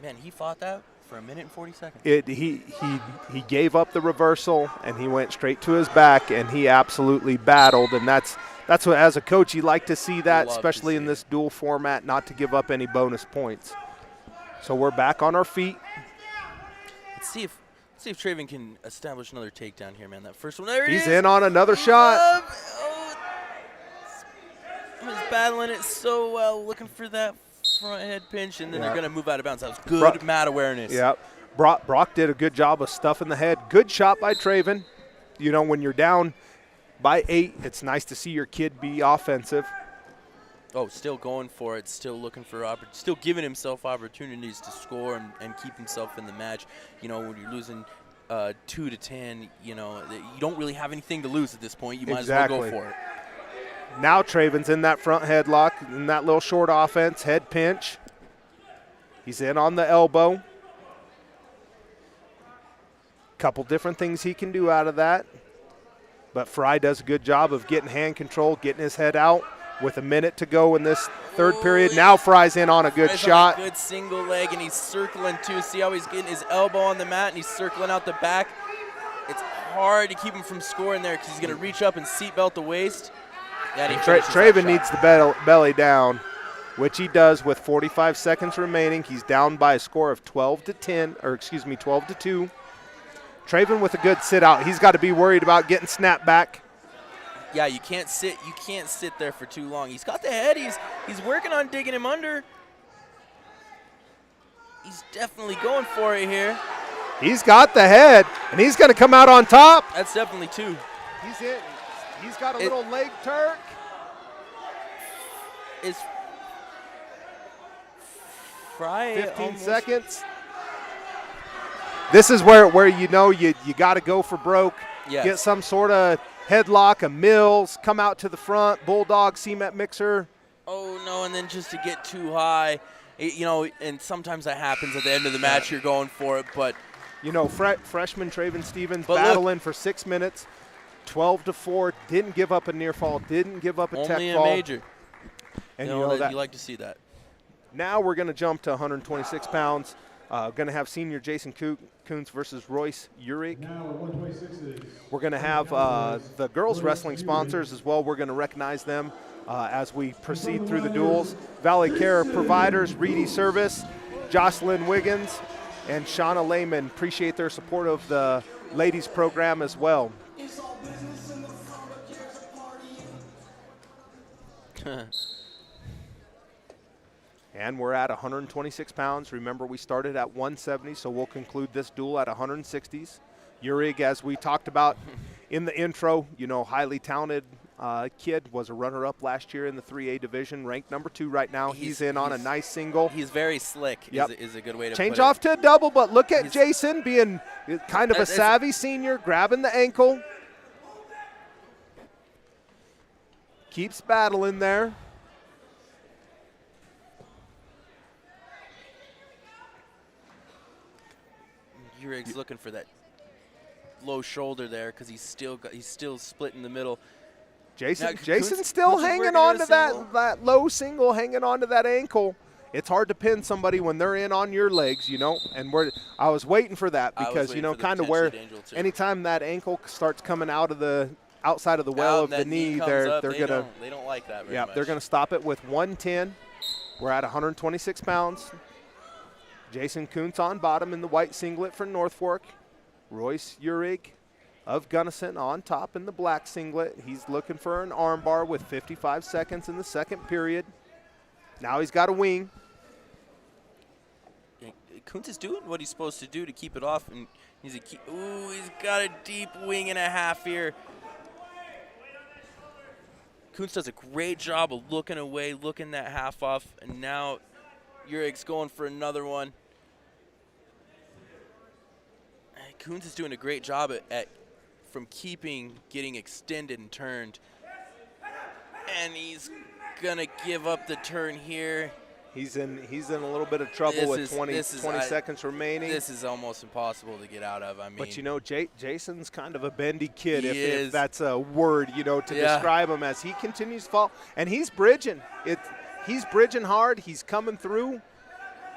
Man, he fought that for a minute and 40 seconds. He gave up the reversal, and he went straight to his back, and he absolutely battled. And that's what, as a coach, you like to see that, especially in this dual format, not to give up any bonus points. So we're back on our feet. Let's see if Traven can establish another takedown here, man. That first one, there it is. He's in on another shot. He's battling it so well, looking for that front head pinch, and then they're going to move out of bounds. That was good mat awareness. Yeah. Brock did a good job of stuffing the head. Good shot by Traven. You know, when you're down by 8, it's nice to see your kid be offensive. Oh, still going for it, still looking for still giving himself opportunities to score and keep himself in the match. You know, when you're losing 2-10, you know, you don't really have anything to lose at this point. You might as well go for it. Now Traven's in that front headlock, in that little short offense, head pinch. He's in on the elbow. Couple different things he can do out of that. But Fry does a good job of getting hand control, getting his head out. With a minute to go in this third period. Now Fry's in on a good shot. Good single leg, and he's circling too. See how he's getting his elbow on the mat, and he's circling out the back. It's hard to keep him from scoring there because he's going to reach up and seatbelt the waist. Traven needs the belly down, which he does with 45 seconds remaining. He's down by a score of 12-2. Traven with a good sit out. He's got to be worried about getting snapped back. Yeah, you can't sit there for too long. He's got the head. He's working on digging him under. He's definitely going for it here. He's got the head, and he's going to come out on top. That's definitely 2. He's in. He's got a little leg turk. Is Fry 15 seconds. This is where you know you got to go for broke. Yes. Get some sort of headlock, a Mills, come out to the front, Bulldog, cement mixer. Oh, no, and then just to get too high. You know, and sometimes that happens at the end of the match. You're going for it, but. You know, freshman Traven Stevens battling for 6 minutes, 12-4, didn't give up a near fall, didn't give up a tech fall. Only a major. And you know that you like to see that. Now we're going to jump to 126 pounds. Going to have senior Jason Kuntz versus Royce Urick. We're going to have the girls wrestling sponsors as well. We're going to recognize them as we proceed through the duels. Valley Care Providers, Reedy Service, Jocelyn Wiggins, and Shauna Lehman. Appreciate their support of the ladies program as well. And we're at 126 pounds. Remember, we started at 170, so we'll conclude this duel at 160s. Urig, as we talked about in the intro, you know, highly talented kid, was a runner-up last year in the 3A division, ranked number 2 right now. He's in on a nice single. He's very slick, is a good way to change put it. off to a double, but look at Jason being kind of a savvy senior, grabbing the ankle. Keeps battling there. Urig's looking for that low shoulder there because he's still split in the middle. Jason's still hanging on to that low single, hanging on to that ankle. It's hard to pin somebody when they're in on your legs, you know. And I was waiting for that because, you know, kind of where anytime that ankle starts coming out of the outside of the well of the knee, they don't like that very much. They're going to stop it with 110. We're at 126 pounds. Jason Kuntz on bottom in the white singlet for North Fork. Royce Uhrig of Gunnison on top in the black singlet. He's looking for an arm bar with 55 seconds in the second period. Now he's got a wing. Kuntz is doing what he's supposed to do to keep it off, and he's got a deep wing and a half here. Kuntz does a great job of looking away, looking that half off, and now Uhrig's going for another one. Kuntz is doing a great job from getting extended and turned. And he's gonna give up the turn here. He's in a little bit of trouble with 20 seconds remaining. This is almost impossible to get out of. I mean, but you know, Jason's kind of a bendy kid, if that's a word, you know, to describe him, as he continues to fall. And he's bridging. He's bridging hard. He's coming through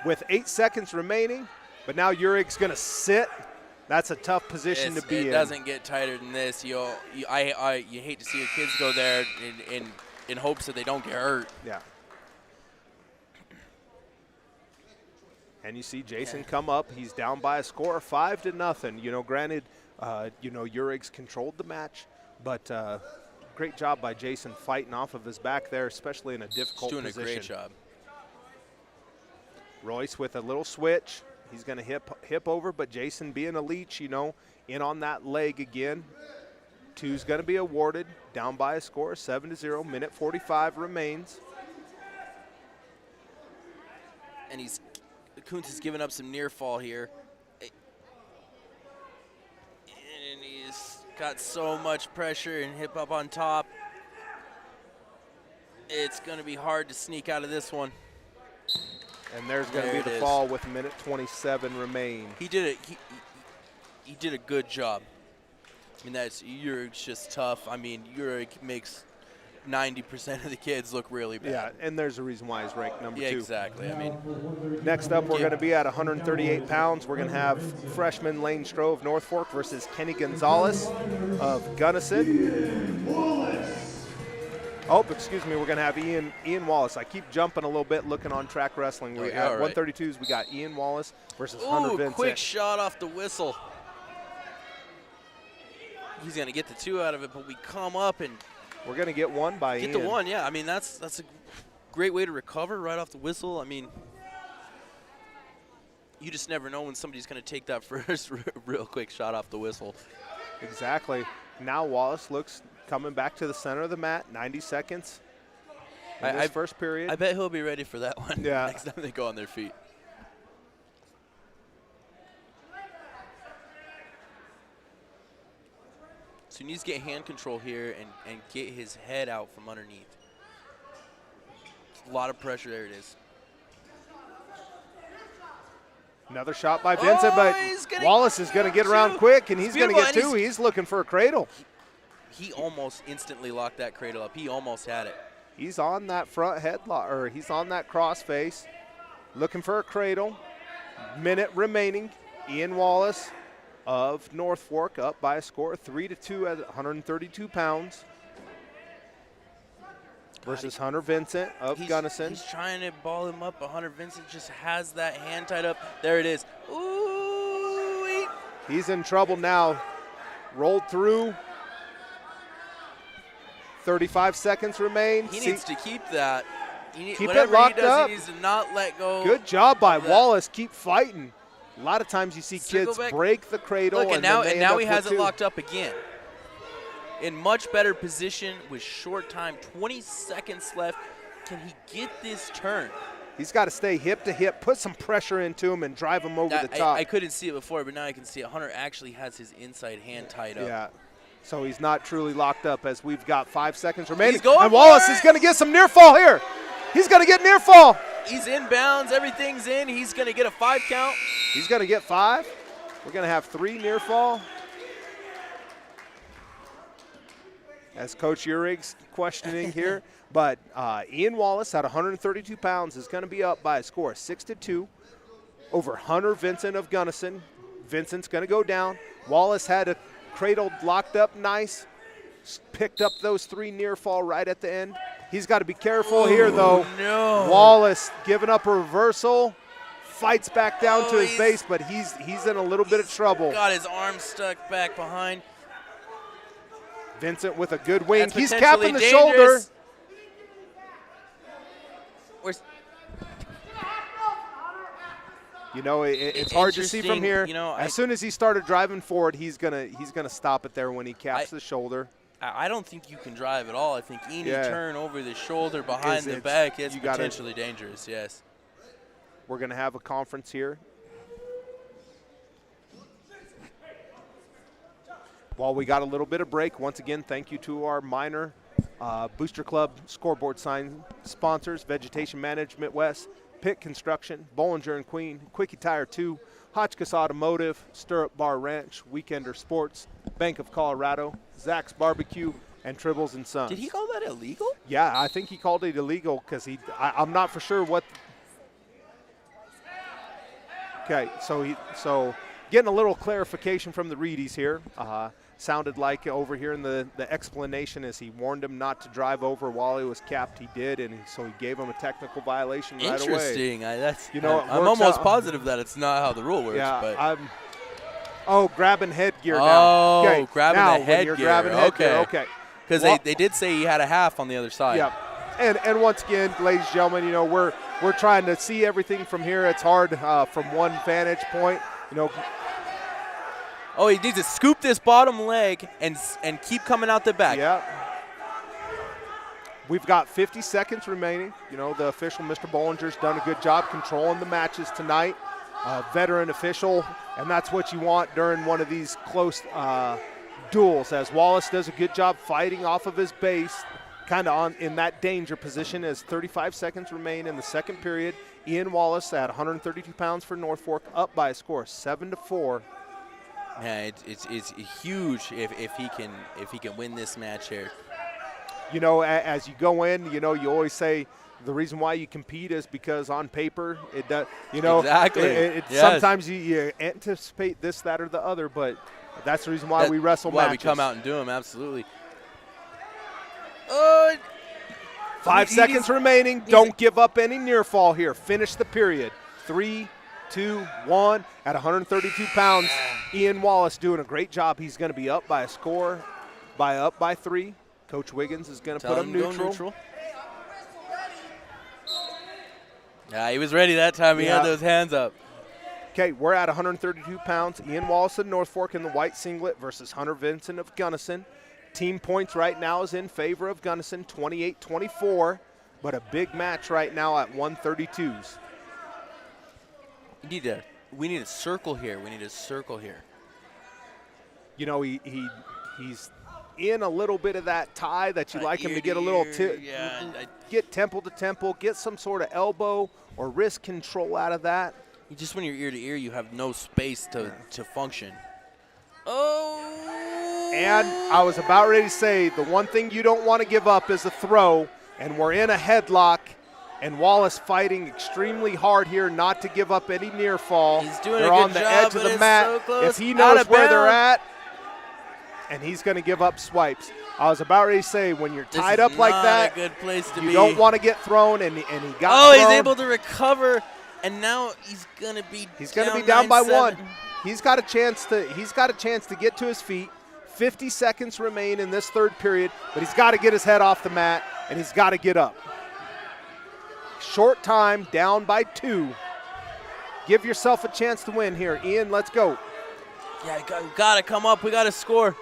with 8 seconds remaining. But now Uhrig's going to sit. That's a tough position to be in. It doesn't get tighter than this. You hate to see your kids go there in hopes that they don't get hurt. Yeah. And you see Jason come up. He's down by a score of 5-0. You know, granted, Uhrig's controlled the match, but great job by Jason fighting off of his back there, especially in a difficult position. He's doing a great job. Royce with a little switch. He's going to hip over, but Jason being a leech, you know, in on that leg again. 2's going to be awarded, down by a score of 7-0. Minute 45 remains. And Kuntz has given up some near fall here. And he's got so much pressure and hip up on top. It's going to be hard to sneak out of this one. And there's going to be the fall with minute 27 remain. He did it. He did a good job. I mean, Uhrig's just tough. I mean, Uhrig makes 90% of the kids look really bad. Yeah, and there's a reason why he's ranked number 2. Exactly. I mean, next up, we're going to be at 138 pounds. We're going to have freshman Lane Stroh of North Fork versus Kenny Gonzalez of Gunnison. Oh, excuse me, we're going to have Ian Wallace. I keep jumping a little bit looking on Track Wrestling. We're at 132s. We got Ian Wallace versus Hunter Vincent. Quick shot off the whistle. He's going to get the 2 out of it, but we come up and we're going to get 1 by Ian. Get the 1, yeah. I mean, that's a great way to recover right off the whistle. I mean, you just never know when somebody's going to take that first real quick shot off the whistle. Exactly. Now Wallace looks coming back to the center of the mat, 90 seconds in this first period. I bet he'll be ready for that one next time they go on their feet. So he needs to get hand control here and get his head out from underneath. A lot of pressure. There it is. Another shot by Vincent, but Wallace is going to get around quick, and he's going to get 2. He's looking for a cradle. He almost instantly locked that cradle up. He almost had it. He's on that front headlock, or he's on that cross face, looking for a cradle. Minute remaining. Ian Wallace of North Fork up by a score of 3-2 at 132 pounds versus Hunter Vincent of Gunnison. He's trying to ball him up, but Hunter Vincent just has that hand tied up. There it is. Ooh! He's in trouble now. Rolled through. 35 seconds remain. He needs to keep that. Keep it locked up. He needs to not let go. Good job by Wallace. Keep fighting. A lot of times you see kids break the cradle. Look, and now he has it locked up again. In much better position with short time, 20 seconds left. Can he get this turn? He's got to stay hip to hip, put some pressure into him, and drive him over the top. I couldn't see it before, but now I can see it. Hunter actually has his inside hand tied up. Yeah. So he's not truly locked up as we've got 5 seconds remaining. And Wallace is going to get some near fall here. He's going to get near fall. He's inbounds. Everything's in. He's going to get a 5 count. He's going to get 5. We're going to have 3 near fall. As Coach Uhrig's questioning here. But Ian Wallace at 132 pounds is going to be up by a score of 6-2 over Hunter Vincent of Gunnison. Vincent's going to go down. Wallace had a cradle locked up nice. Picked up those 3 near fall right at the end. He's got to be careful here, though. No. Wallace giving up a reversal, fights back down to his he's- base, but he's in a little bit of trouble. Got his arm stuck back behind. Vincent with a good wing. That's He's potentially capping the shoulder. dangerous. Where's You know, it's hard to see from Interesting, here. you know, as soon as he started driving forward, he's gonna stop it there when he caps the shoulder. I don't think you can drive at all. I think any turn over the shoulder behind the It's- back is you gotta- potentially dangerous, yes. We're gonna have a conference here. While we got a little bit of break, once again, thank you to our minor Booster Club scoreboard sign sponsors: Vegetation Management West, Pitt Construction, Bollinger and Queen, Quickie Tire 2, Hotchkiss Automotive, Stirrup Bar Ranch, Weekender Sports, Bank of Colorado, Zach's Barbecue, and Tribbles and Sons. Did he call that illegal? Yeah, I think he called it illegal because I'm not for sure what. Okay, so getting a little clarification from the Reedies here. Sounded like over here in the explanation is he warned him not to drive over while he was capped. He did, and so he gave him a technical violation right away. Interesting. I'm works almost out. positive that it's not how the rule works. Yeah, but grabbing headgear now. Oh, Okay, grabbing now the when you're headgear. grabbing headgear, okay. Because Well- they did say he had a half on the other side. Yeah, and once again, ladies and gentlemen, you know we're trying to see everything from here. It's hard from one vantage point. You know, Oh, he needs to scoop this bottom leg and keep coming out the back. yeah. We've got 50 seconds remaining. You know, the official, Mr. Bollinger's done a good job controlling the matches tonight. Veteran official, and that's what you want during one of these close duels, as Wallace does a good job fighting off of his base, kind of in that danger position as 35 seconds remain in the second period. Ian Wallace at 132 pounds for North Fork, up by a score of 7-4. Yeah, it's huge if he can win this match here. You know, as you go in, you know, you always say the reason why you compete is because on paper it does. You know, Exactly. Yes. Sometimes you anticipate this, that, or the other, but that's the reason why we wrestle why matches. we come out and do them, absolutely. Oh, 5 seconds remaining. Don't give up any near fall here. Finish the period. 3, 2, 1. At 132 pounds, Ian Wallace doing a great job. He's going to be up by a score, up by 3. Coach Wiggins is going to put him neutral. Yeah, he was ready that time. He had those hands up. Okay, we're at 132 pounds. Ian Wallace of North Fork in the white singlet versus Hunter Vincent of Gunnison. Team points right now is in favor of Gunnison, 28-24, but a big match right now at 132s. We need a circle here. We need a circle here. You know, he's in a little bit of that tie that you like him to get a little get temple to temple, get some sort of elbow or wrist control out of that. Just when you're ear to ear, you have no space to function. Oh! And I was about ready to say the one thing you don't want to give up is a throw, and we're in a headlock. And Wallace fighting extremely hard here not to give up any near fall. He's doing they're a good on the job, edge of but the it's mat. so close. If he Out knows of where they're bounds. at, and he's going to give up swipes. I was about ready to say when you're This tied is up like not that, a good place to you be. don't want to get thrown. And he got. Oh, thrown. he's able to recover, and now he's going to be. He's going to be down by 1. He's got a chance to get to his feet. 50 seconds remain in this third period, but he's got to get his head off the mat, and he's got to get up. Short time, down by 2. Give yourself a chance to win here. Ian, let's go. Yeah, got to come up. We got to score.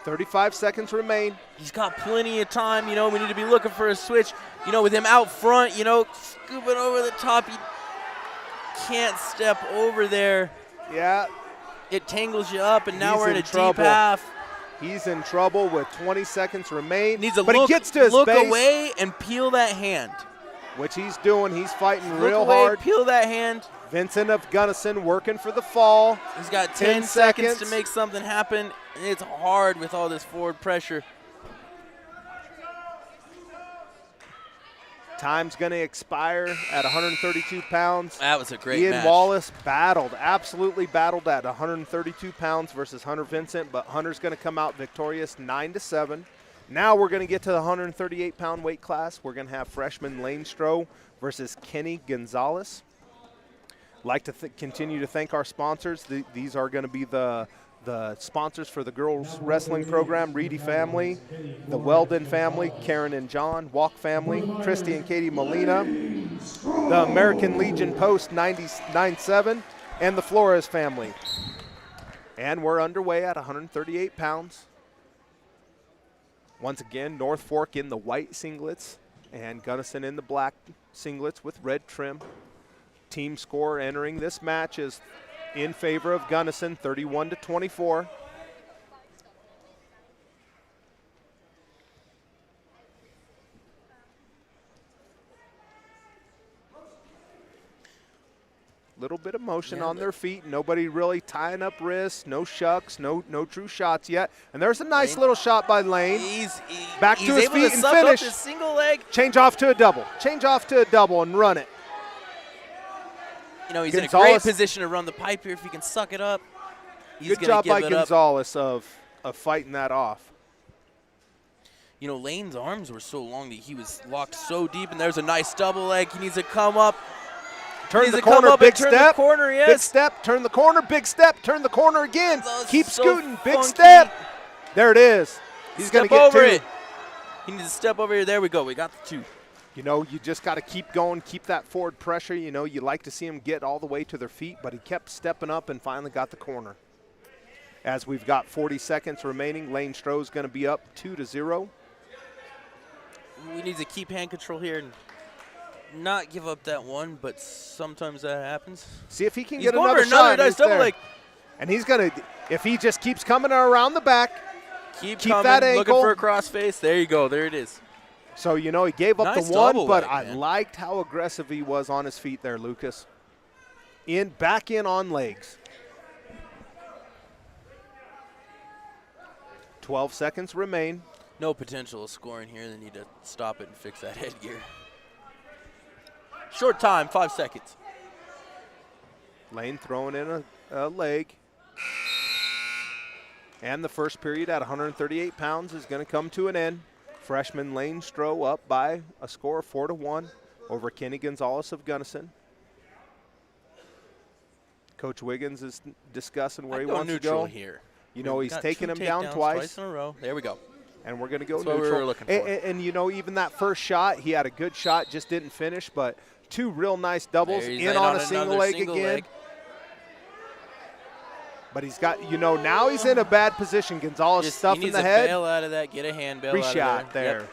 35 seconds remain. He's got plenty of time. You know, we need to be looking for a switch. You know, with him out front, you know, scooping over the top. He can't step over there. Yeah. It tangles you up, and now He's we're in a trouble. deep half. He's in trouble with 20 seconds remain. Needs to but look, he gets to his look base, away and peel that hand. which he's doing. He's fighting Look real away, hard. peel that hand. Vincent of Gunnison working for the fall. He's got 10 10 seconds seconds. to make something happen, and it's hard with all this forward pressure. Time's going to expire at 132 pounds. That was a great Ian match. Wallace absolutely battled at 132 pounds versus Hunter Vincent, but Hunter's going to come out victorious 9-7. Now we're going to get to the 138-pound weight class. We're going to have freshman Lane Stroh versus Kenny Gonzalez. Like to continue to thank our sponsors. These are going to be the sponsors for the girls wrestling program: Reedy family, the Weldon family, Karen and John, Walk family, Christy and Katie Molina, the American Legion Post 99.7, and the Flores family. And we're underway at 138 pounds. Once again, North Fork in the white singlets and Gunnison in the black singlets with red trim. Team score entering this match is in favor of Gunnison, 31-24. Little bit of motion on their feet. Nobody really tying up wrists. No shucks. No true shots yet. And there's a nice little shot by Lane. Back to his feet and finish. His single leg. Change off to a double. Change off to a double and run it. You know, he's in a great position to run the pipe here. If he can suck it up, he's good job by Gonzalez of fighting that off. You know, Lane's arms were so long that he was locked so deep, and there's a nice double leg. He needs to come up. Turn the corner, big step. Turn the corner, yes. Big step, turn the corner, big step, turn the corner again. Keep so scooting, big funky. step. There it is. He's going to get over two. it. He needs to step over here. There we go. We got the two. You know, you just got to keep going, keep that forward pressure. You know, you like to see him get all the way to their feet, but he kept stepping up and finally got the corner. As we've got 40 seconds remaining, Lane Stroh's going to be up 2-0. We need to keep hand control here and not give up that one, but sometimes that happens. See if he can get another shot. Nice double leg. And he's going to, if he just keeps coming around the back, keep coming, that ankle. Looking for a crossface. There you go. There it is. So, you know, he gave up Nice the one, double but leg, I man. liked how aggressive he was on his feet there, Lucas. Back in on legs. 12 seconds remain. No potential of scoring here. They need to stop it and fix that headgear. Short time, 5 seconds. Lane throwing in a leg. And the first period at 138 pounds is going to come to an end. Freshman Lane Stroh up by a score of 4-1 over Kenny Gonzalez of Gunnison. Coach Wiggins is discussing where he wants to go Here. You know, he's taking him down twice in a row. There we go. And we're going to go That's what neutral. we were looking for. And, you know, even that first shot, he had a good shot, just didn't finish, but two real nice doubles in on a single leg again. But he's got, you know, now he's in a bad position. Gonzalez stuff in the head. He needs to bail out of that, get a hand bail Free out shot of there. there. Yep.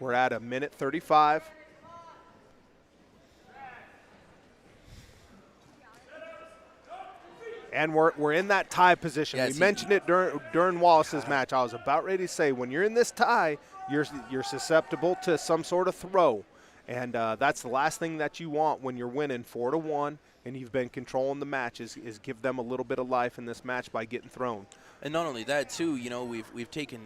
We're at 1:35. And we're in that tie position. Yes, we mentioned it during Wallace's match. I was about ready to say, when you're in this tie, you're susceptible to some sort of throw. And that's the last thing that you want when you're winning 4-1 and you've been controlling the match is give them a little bit of life in this match by getting thrown. And not only that, too, you know, we've taken,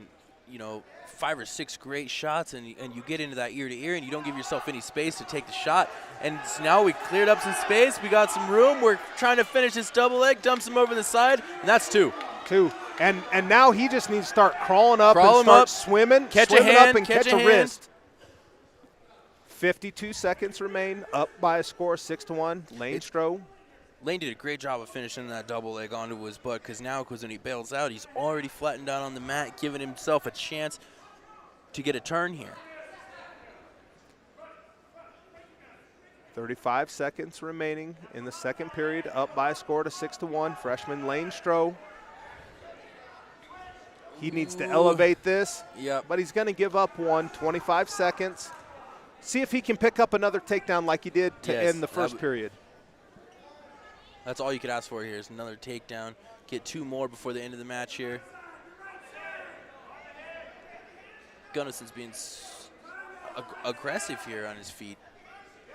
you know, 5 or 6 great shots, and you get into that ear to ear, and you don't give yourself any space to take the shot. And so now we cleared up some space. We got some room. We're trying to finish this double leg, dumps him over the side, and that's 2. 2. And now he just needs to start crawling up and start swimming, catch swimming a hand, up and catch a wrist. 52 seconds remain, up by a score of 6-1. Lane Stroh. Lane did a great job of finishing that double leg onto his butt, because when he bails out, he's already flattened down on the mat, giving himself a chance to get a turn here. 35 seconds remaining in the second period, up by a score to 6-1. Freshman Lane Stroh. He needs to elevate this, but he's going to give up one. 25 seconds. See if he can pick up another takedown like he did to end the first period. That's all you could ask for here is another takedown. Get 2 more before the end of the match here. Gunnison's being aggressive here on his feet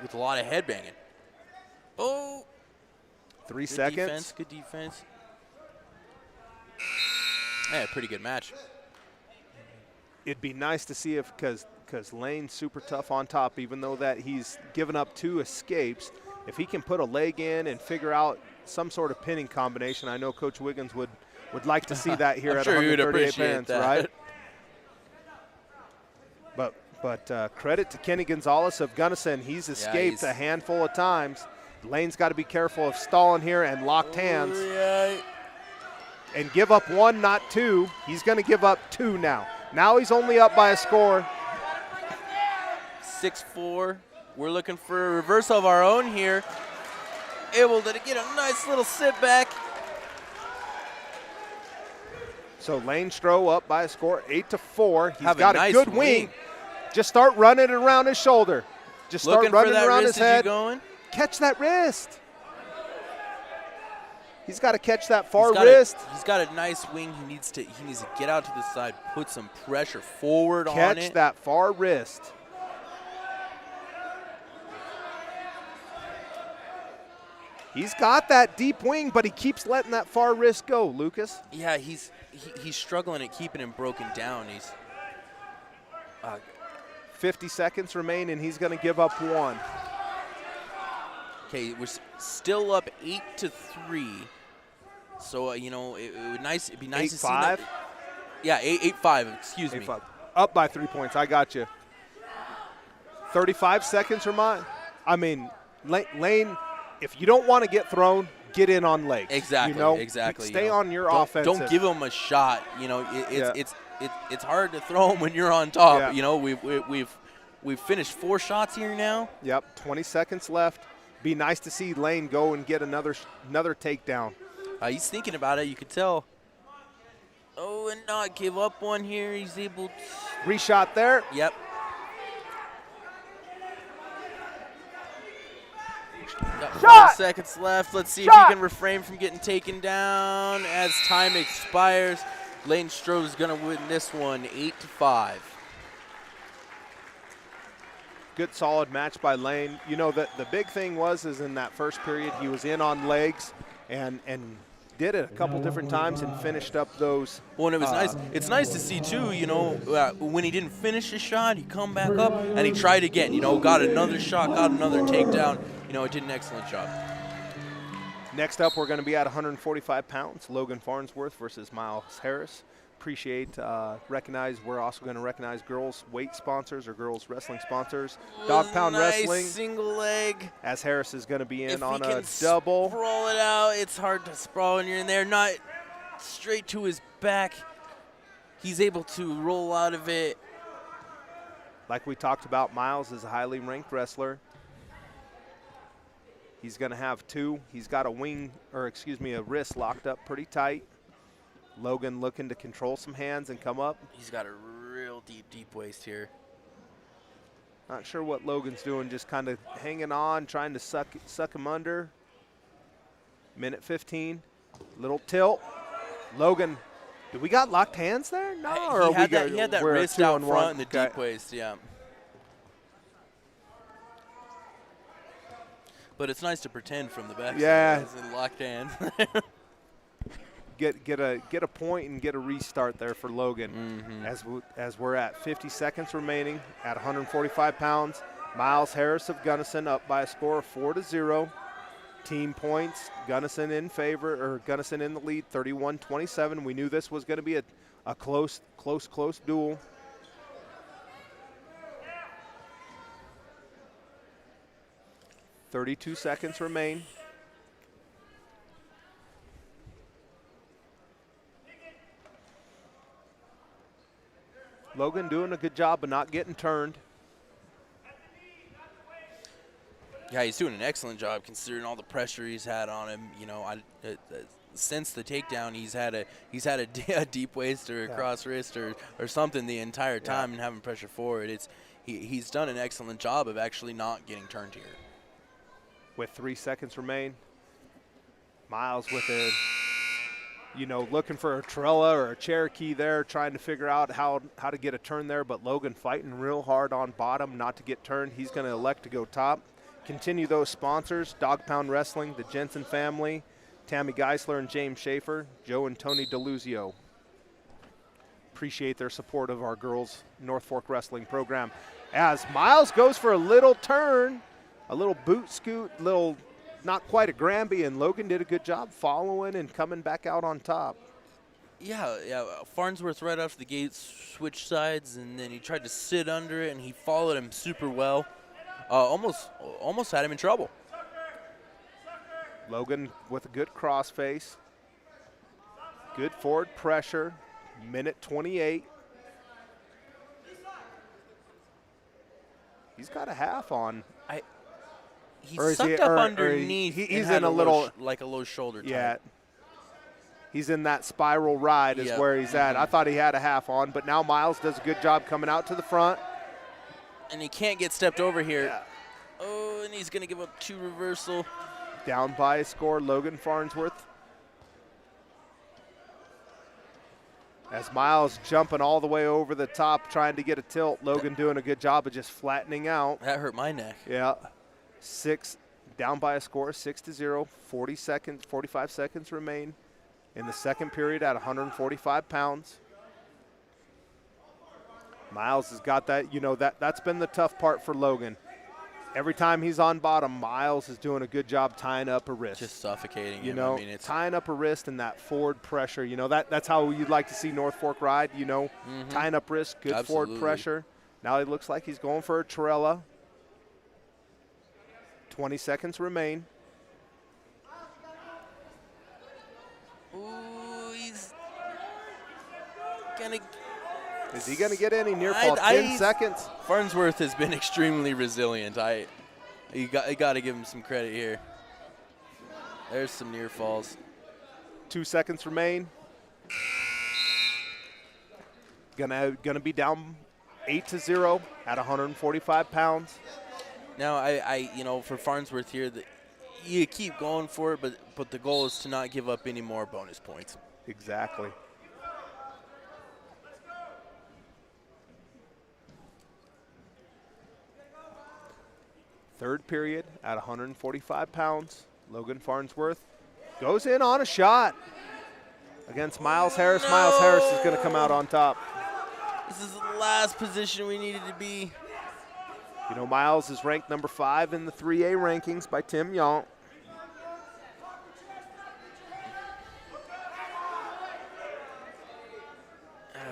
with a lot of head banging. Oh. 3 seconds. Defense, good defense. Yeah, pretty good match. It'd be nice to see if, because Lane's super tough on top, even though that he's given up 2 escapes, if he can put a leg in and figure out some sort of pinning combination, I know Coach Wiggins would like to see that here I'm at sure he would 138 appreciate pounds, that. right? But credit to Kenny Gonzalez of Gunnison. He's escaped a handful of times. Lane's got to be careful of stalling here and locked hands. And give up 1, not 2. He's going to give up 2 now. Now he's only up by a score. 6-4. We're looking for a reversal of our own here. Able to get a nice little sit back. So Lane Stroh up by a score 8-4. He's Have got a nice good wing. Just start running it around his shoulder. Just start Looking running for that around wrist his head. Going. Catch that wrist. He's got to catch that far wrist. He's got a nice wing. He needs to get out to the side, put some pressure forward on it. Catch that far wrist. He's got that deep wing, but he keeps letting that far wrist go, Lucas. Yeah, he's struggling at keeping him broken down. He's 50 seconds remain, and he's going to give up 1. Okay, we're still up 8-3. So it'd be nice to see that. 8-5? Yeah, 8-5. Excuse me. 8-5. Up by 3 points. I got you. 35 seconds remind. I mean, Lane. If you don't want to get thrown, get in on legs. Exactly. Stay on your offense. Don't give him a shot. It's hard to throw him when you're on top. Yeah. We've finished 4 shots here now. Yep. 20 seconds left. Be nice to see Lane go and get another takedown. He's thinking about it. You could tell. Oh, and not give up one here. He's able to. Reshot there. Yep. Got 4 seconds left. Let's see if he can refrain from getting taken down as time expires. Lane Stroh is going to win this one 8-5. Good solid match by Lane. You know, the big thing is in that first period he was in on legs and did it a couple different times and finished up those. Well, and it was nice. It's nice to see too, when he didn't finish his shot, he come back up and he tried again, got another shot, got another takedown. It did an excellent job. Next up, we're going to be at 145 pounds. Logan Farnsworth versus Miles Harris. We're also going to recognize girls weight sponsors or girls wrestling sponsors. Dog Pound Wrestling. Single leg. As Harris is going to be in if on he a can double. Sprawl it out. It's hard to sprawl when you're in there. Not straight to his back. He's able to roll out of it. Like we talked about, Miles is a highly ranked wrestler. He's going to have 2. He's got a wrist locked up pretty tight. Logan looking to control some hands and come up. He's got a real deep waist here. Not sure what Logan's doing, just kind of hanging on, trying to suck him under. Minute 15, little tilt. Logan, do we got locked hands there? No, he had that wrist out front in the deep waist, yeah. But it's nice to pretend from the back. Yeah. Locked hands. Get a point and get a restart there for Logan. Mm-hmm. As we're at 50 seconds remaining at 145 pounds. Miles Harris of Gunnison up by a score of 4-0. Team points, Gunnison in favor, or Gunnison in the lead, 31-27. We knew this was going to be a close duel. .32 seconds remain. Logan doing a good job of not getting turned. Yeah, he's doing an excellent job considering all the pressure he's had on him. Since the takedown, he's had a deep waist or a cross wrist or something the entire time and having pressure forward. He's done an excellent job of actually not getting turned here. With 3 seconds remain, Miles with looking for a Trella or a Cherokee there, trying to figure out how to get a turn there, but Logan fighting real hard on bottom not to get turned. He's going to elect to go top. Continue those sponsors, Dog Pound Wrestling, the Jensen family, Tammy Geisler and James Schaefer, Joe and Tony DeLuzio. Appreciate their support of our girls North Fork Wrestling program. As Miles goes for a little turn, a little boot scoot, little not quite a Granby, and Logan did a good job following and coming back out on top. Yeah. Farnsworth right off the gate switched sides, and then he tried to sit under it, and he followed him super well. Almost had him in trouble. Logan with a good crossface. Good forward pressure. Minute 28. He's got a half on. He Or is sucked he- up or underneath. he's and had in a little- like a low shoulder. Yeah. type. He's in that spiral ride is Yep. where he's at. I thought he had a half on, but now Miles does a good job coming out to the front. And he can't get stepped over here. Yeah. Oh, and he's going to give up 2 reversal. Down by a score, Logan Farnsworth. As Miles jumping all the way over the top, trying to get a tilt. Logan doing a good job of just flattening out. That hurt my neck. Yeah. Down by a score, 6-0. 45 seconds remain in the second period at 145 pounds. Miles has got that, that's been the tough part for Logan. Every time he's on bottom, Miles is doing a good job tying up a wrist. Just suffocating You him. know, I mean, it's tying up a wrist and that forward pressure. That's how you'd like to see North Fork ride, tying up wrist, good forward Absolutely. pressure. Now he looks like he's going for a Torella. 20 seconds remain. Ooh, he's going to. Is he going to get any near fall? 10 seconds. Farnsworth has been extremely resilient. You got to give him some credit here. There's some near falls. 2 seconds remain. Gonna be down 8-0 at 145 pounds. Now for Farnsworth here, you keep going for it, but the goal is to not give up any more bonus points. Exactly. Third period at 145 pounds. Logan Farnsworth goes in on a shot against Miles Harris. Miles Harris is going to come out on top. This is the last position we needed to be. Miles is ranked number 5 in the 3A rankings by Tim Yount.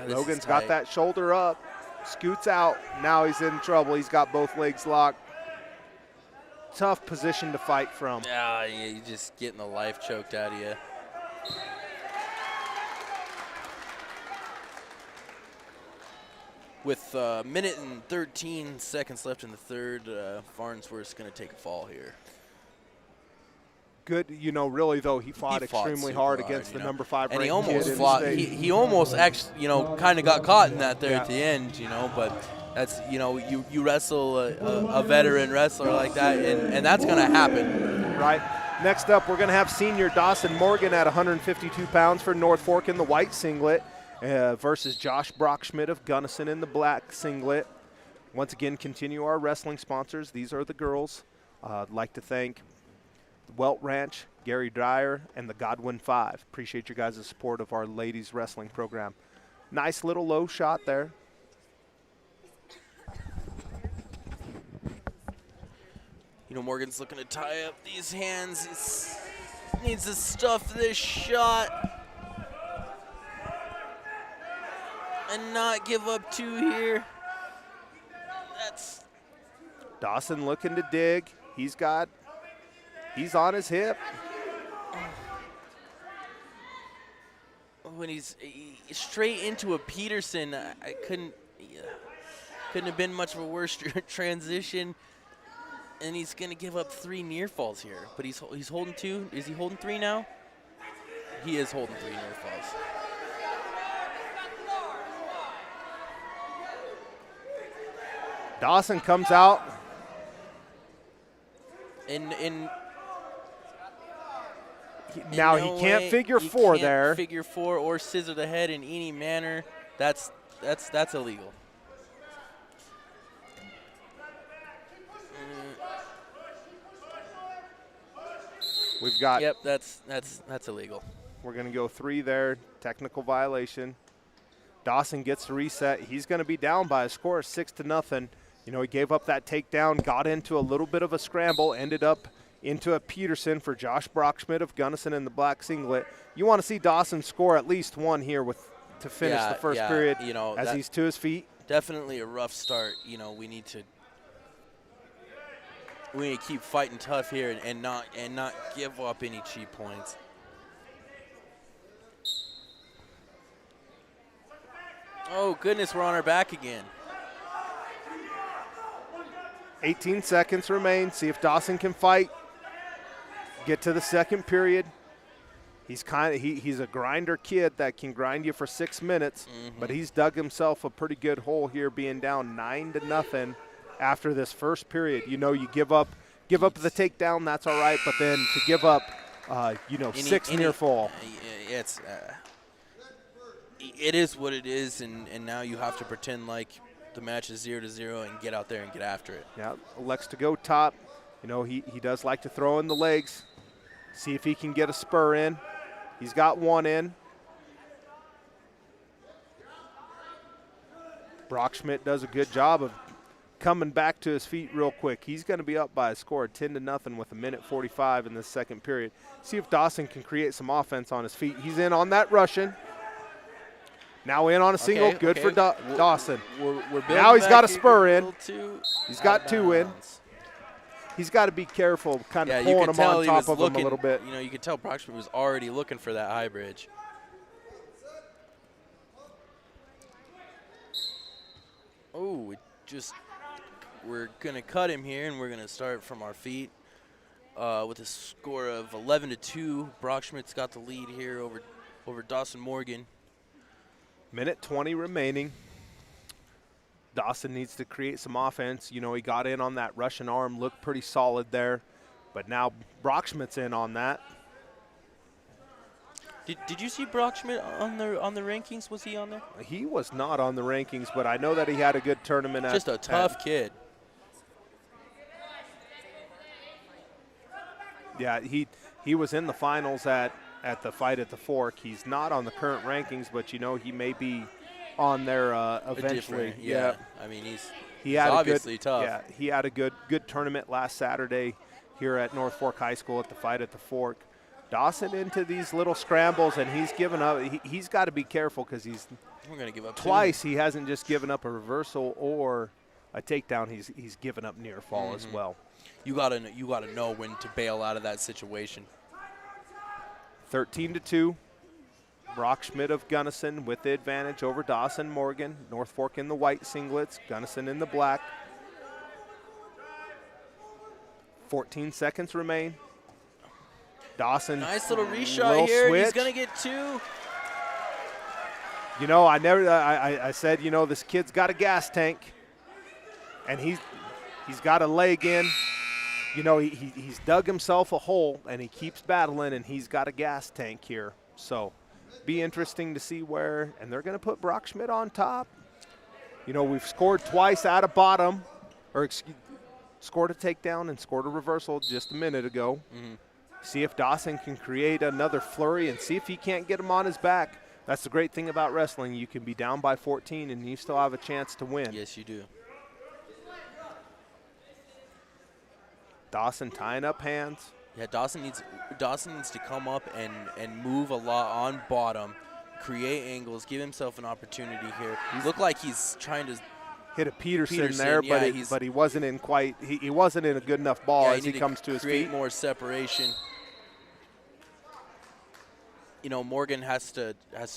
Logan's got that shoulder up, scoots out. Now he's in trouble. He's got both legs locked. Tough position to fight from. Yeah, you're just getting the life choked out of you. With a minute and 13 seconds left in the third, Farnsworth's going to take a fall here. Good, really though, he fought extremely hard super against the you know. number 5 and ranked he almost kid in fought. the state. He almost actually, kind of got caught in that there Yeah. at the end, But that's, you wrestle a veteran wrestler like that, and that's going to happen. Right. Next up, we're going to have senior Dawson Morgan at 152 pounds for North Fork in the white singlet versus Josh Brockschmidt of Gunnison in the black singlet. Once again, continue our wrestling sponsors. These are the girls. I'd like to thank Welt Ranch, Gary Dyer, and the Godwin 5. Appreciate your guys' support of our ladies wrestling program. Nice little low shot there. Morgan's looking to tie up these hands. He needs to stuff this shot and not give up 2 here. That's Dawson looking to dig. He's on his hip. when he's straight into a Peterson. I couldn't have been much of a worse transition. And he's going to give up 3 near falls here. But he's holding 2. Is he holding 3 now? He is holding 3 near falls. Dawson comes out. Now he can't figure 4 there. Figure 4 or scissor the head in any manner. That's illegal. We've got. Yep, that's illegal. We're going to go 3 there. Technical violation. Dawson gets the reset. He's going to be down by a score of 6-0. You know, he gave up that takedown, got into a little bit of a scramble, ended up into a Peterson for Josh Brockschmidt of Gunnison in the black singlet. You want to see Dawson score at least one here to finish the first period, you know, as he's to his feet. Definitely a rough start. You know, we need to keep fighting tough here and not give up any cheap points. Oh goodness, we're on our back again. 18 seconds remain. See if Dawson can fight. Get to the second period. He's he's a grinder kid that can grind you for 6 minutes, but he's dug himself a pretty good hole here, being down 9-0 after this first period. You know, you give up the takedown, that's all right, but then to give up, six near fall. It is what it is, and now you have to pretend like the match is 0-0 and get out there and get after it. Yeah, elects to go top. You know, he does like to throw in the legs. See if he can get a spur in. He's got one in. Brockschmidt does a good job of coming back to his feet real quick. He's going to be up by a score of 10-0 with 1:45 in this second period. See if Dawson can create some offense on his feet. He's in on that Russian. Now in on a single. Good for Dawson. We're now he's got a spur in. He's got two in. He's got to be careful, kind of pulling him on top of him a little bit. You know, you could tell Brockschmidt was already looking for that high bridge. Oh, we're going to cut him here, and we're going to start from our feet with a score of 11-2. Brockschmidt's got the lead here over Dawson Morgan. 1:20 remaining. Dawson needs to create some offense. You know, he got in on that Russian arm, looked pretty solid there. But now Brockschmidt's in on that. Did you see Brockschmidt on the rankings? Was he on there? He was not on the rankings, but I know that he had a good tournament. Just a tough kid. Yeah, he was in the finals at the fight at the Fork. He's not on the current rankings, but, you know, he may be on there eventually. Yeah. I mean, he's had obviously tough. Yeah, he had a good tournament last Saturday here at North Fork High School at the fight at the Fork. Dawson into these little scrambles, and he's given up. He's got to be careful because we're going to give up twice. He hasn't just given up a reversal or a takedown. He's given up near fall as well. You gotta know when to bail out of that situation. 13-2. Brockschmidt of Gunnison with the advantage over Dawson Morgan. North Fork in the white singlets, Gunnison in the black. 14 seconds remain. Dawson. Nice little reshot here. Switch. He's going to get two. You know, I said, you know, this kid's got a gas tank. And he's got a leg in. You know, he's dug himself a hole, and he keeps battling, and he's got a gas tank here. So be interesting to see where, and they're going to put Brockschmidt on top. You know, we've scored twice out of bottom, scored a takedown and scored a reversal just a minute ago. See if Dawson can create another flurry and see if he can't get him on his back. That's the great thing about wrestling. You can be down by 14 and you still have a chance to win. Yes, you do. Dawson tying up hands. Yeah, Dawson needs to come up and move a lot on bottom, create angles, give himself an opportunity here. Look like he's trying to hit a Peterson there, yeah, but he wasn't in quite. He wasn't in a good enough ball as he comes to his feet. Create more separation. You know, Morgan has to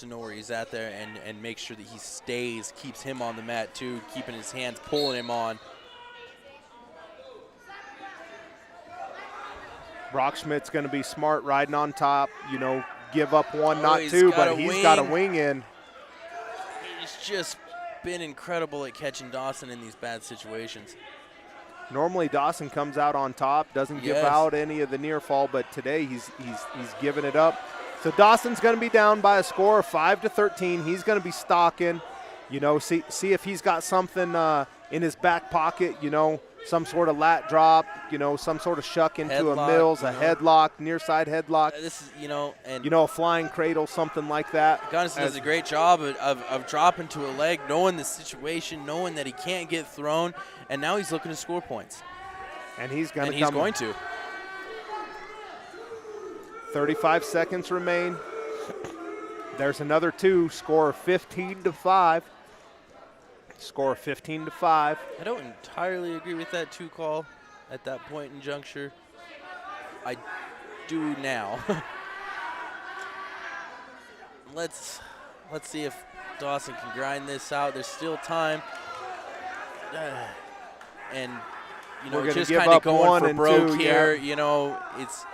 know where he's at there and make sure that he keeps him on the mat too, keeping his hands, pulling him on. Brockschmidt's going to be smart, riding on top. You know, give up one, not two, but he's got a wing in. He's just been incredible at catching Dawson in these bad situations. Normally Dawson comes out on top, doesn't give out any of the near fall, but today he's giving it up. So Dawson's going to be down by a score of 5-13. He's going to be stalking. You know, see if he's got something in his back pocket. You know, some sort of lat drop, you know, some sort of shuck into Headlock, a Mills, a you know. headlock, near side headlock, This is, you know, and a flying cradle, something like that. Gunnison does a great job of dropping to a leg, knowing the situation, knowing that he can't get thrown, and now he's looking to score points. And he's going And to he's come. going to. 35 seconds remain. There's another two. Score 15-5. Score 15-5. I don't entirely agree with that 2 call at that point in juncture. I do now. Let's see if Dawson can grind this out. There's still time. And, you know, We're gonna just give kind of up going one for and broke two, here. yeah. You know, it's,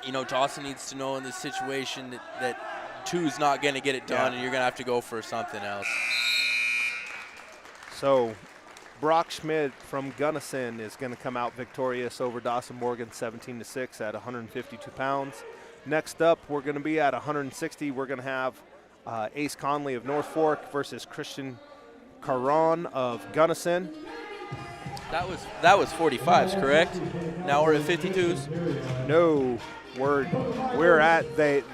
you know, Dawson needs to know in this situation that 2's not going to get it done, and you're going to have to go for something else. So Brock Schmidt from Gunnison is going to come out victorious over Dawson Morgan 17-6 at 152 pounds. Next up, we're going to be at 160. We're going to have Ace Conley of North Fork versus Christian Caron of Gunnison. That was 45s, correct? Now we're at 52s. No, we're at the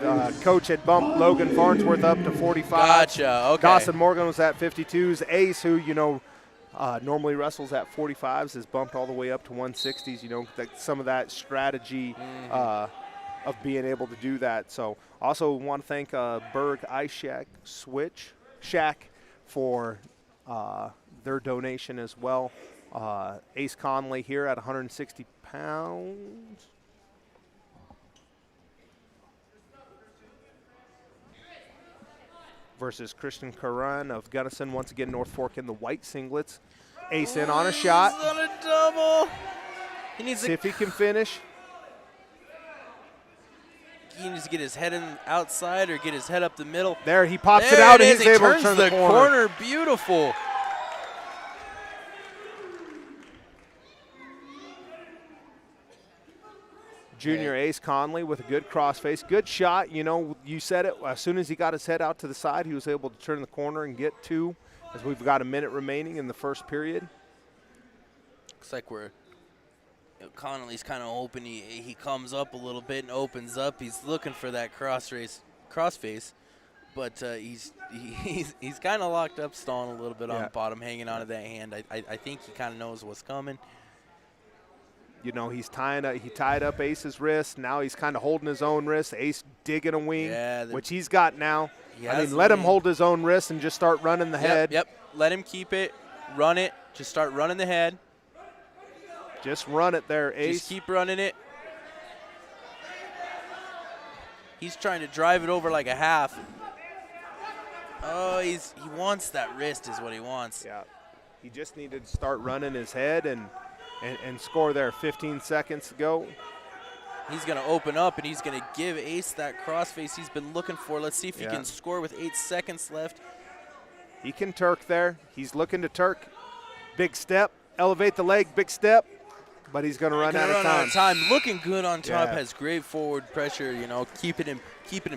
coach had bumped Logan Farnsworth up to 45. Gotcha. Okay. Dawson Morgan was at 52s. Ace, who normally wrestles at 45s, is bumped all the way up to 160s. You know, some of that strategy of being able to do that. So also want to thank Berg Ice Shack for their donation as well. Ace Conley here at 160 pounds. Versus Christian Caron of Gunnison. Once again, North Fork in the white singlets. Ace in on a shot. He's on a double. He needs See if he can finish. He needs to get his head in outside or get his head up the middle. There, he pops There it out it and is. he's He able to turns turn the the corner. Beautiful. Junior Ace Conley with a good crossface. Good shot. You know, you said it. As soon as he got his head out to the side, he was able to turn the corner and get 2 as we've got a minute remaining in the first period. Looks like Connolly's kind of open. He comes up a little bit and opens up. He's looking for that crossface, but he's kind of locked up, stalling a little bit on the bottom, hanging onto that hand. I think he kind of knows what's coming. You know, he tied up Ace's wrist. Now he's kind of holding his own wrist. Ace digging a wing, which he's got now. I mean, let him hold his own wrist and just start running the head. Yep. Let him keep it, run it. Just start running the head. Just run it there, Ace. Just keep running it. He's trying to drive it over like a half. Oh, he wants that wrist is what he wants. Yeah. He just needed to start running his head and score there. 15 seconds to go. He's going to open up, and he's going to give Ace that crossface he's been looking for. Let's see if he can score with 8 seconds left. He can Turk there. He's looking to Turk. Big step. Elevate the leg. Big step. But he's going to run out of time. Looking good on top. Has great forward pressure. You know, keeping him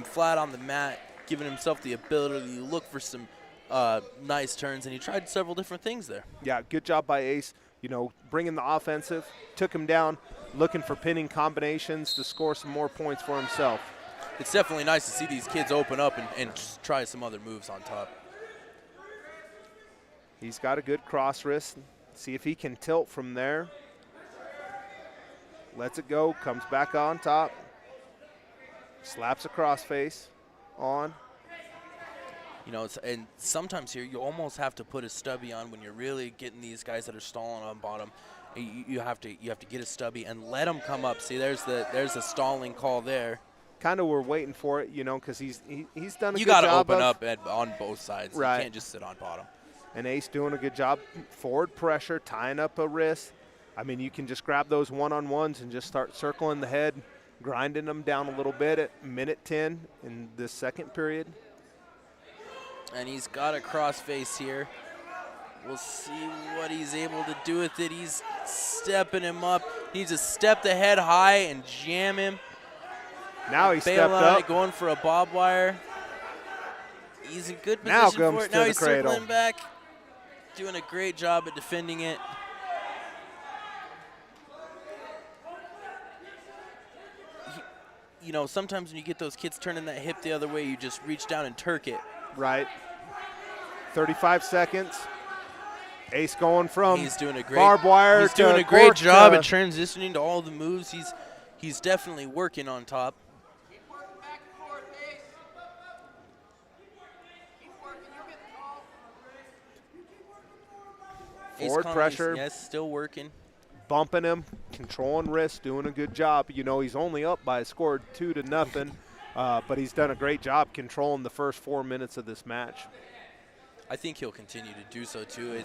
flat on the mat, giving himself the ability to look for some nice turns. And he tried several different things there. Yeah, good job by Ace. You know, bringing the offensive, took him down, looking for pinning combinations to score some more points for himself. It's definitely nice to see these kids open up and just try some other moves on top. He's got a good cross wrist. See if he can tilt from there. Lets it go, comes back on top. Slaps a crossface on. You know, and sometimes here you almost have to put a stubby on when you're really getting these guys that are stalling on bottom. You have to get a stubby and let them come up. See, there's a stalling call there. Kind of we're waiting for it, you know, because he's done a good job. You got to open up on both sides. Right. You can't just sit on bottom. And Ace doing a good job. Forward pressure, tying up a wrist. I mean, you can just grab those one-on-ones and just start circling the head, grinding them down a little bit at minute 10 in this second period. And he's got a crossface here. We'll see what he's able to do with it. He's stepping him up. He needs to step the head high and jam him. Now he stepped up. Going for a bob wire. He's in good Now position comes for it. to Now the he's cradle. circling back. doing a great job at defending it. You know, sometimes when you get those kids turning that hip the other way, you just reach down and Turk it. Right. 35 seconds. Ace going from He's doing a great, barbed wire. He's doing a great job at transitioning to all the moves. He's definitely working on top. Forward pressure. Yes, still working. Bumping him, controlling wrist, doing a good job. You know, he's only up by a score of 2-0, but he's done a great job controlling the first 4 minutes of this match. I think he'll continue to do so too.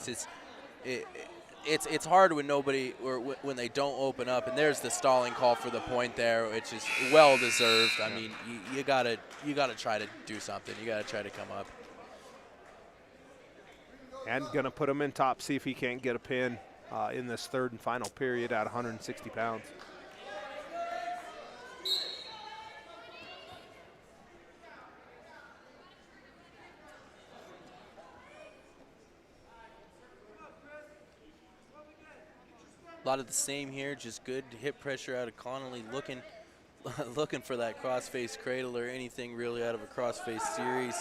It's hard when nobody or when they don't open up, and there's the stalling call for the point there, which is well deserved. I mean, you gotta try to do something. You gotta try to come up. And gonna put him in top, see if he can't get a pin in this third and final period at 160 pounds. A lot of the same here, just good hip pressure out of Connolly, looking for that crossface cradle or anything really out of a crossface series.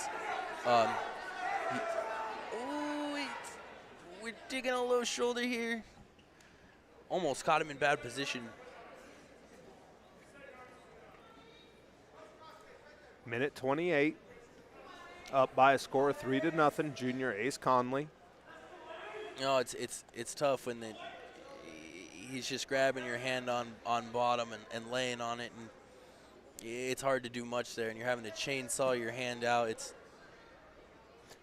We're digging a low shoulder here. Almost caught him in bad position. Minute 28, up by a score of 3-0, junior Ace Conley. You know, it's tough when he's just grabbing your hand on bottom and laying on it, and it's hard to do much there, and you're having to chainsaw your hand out.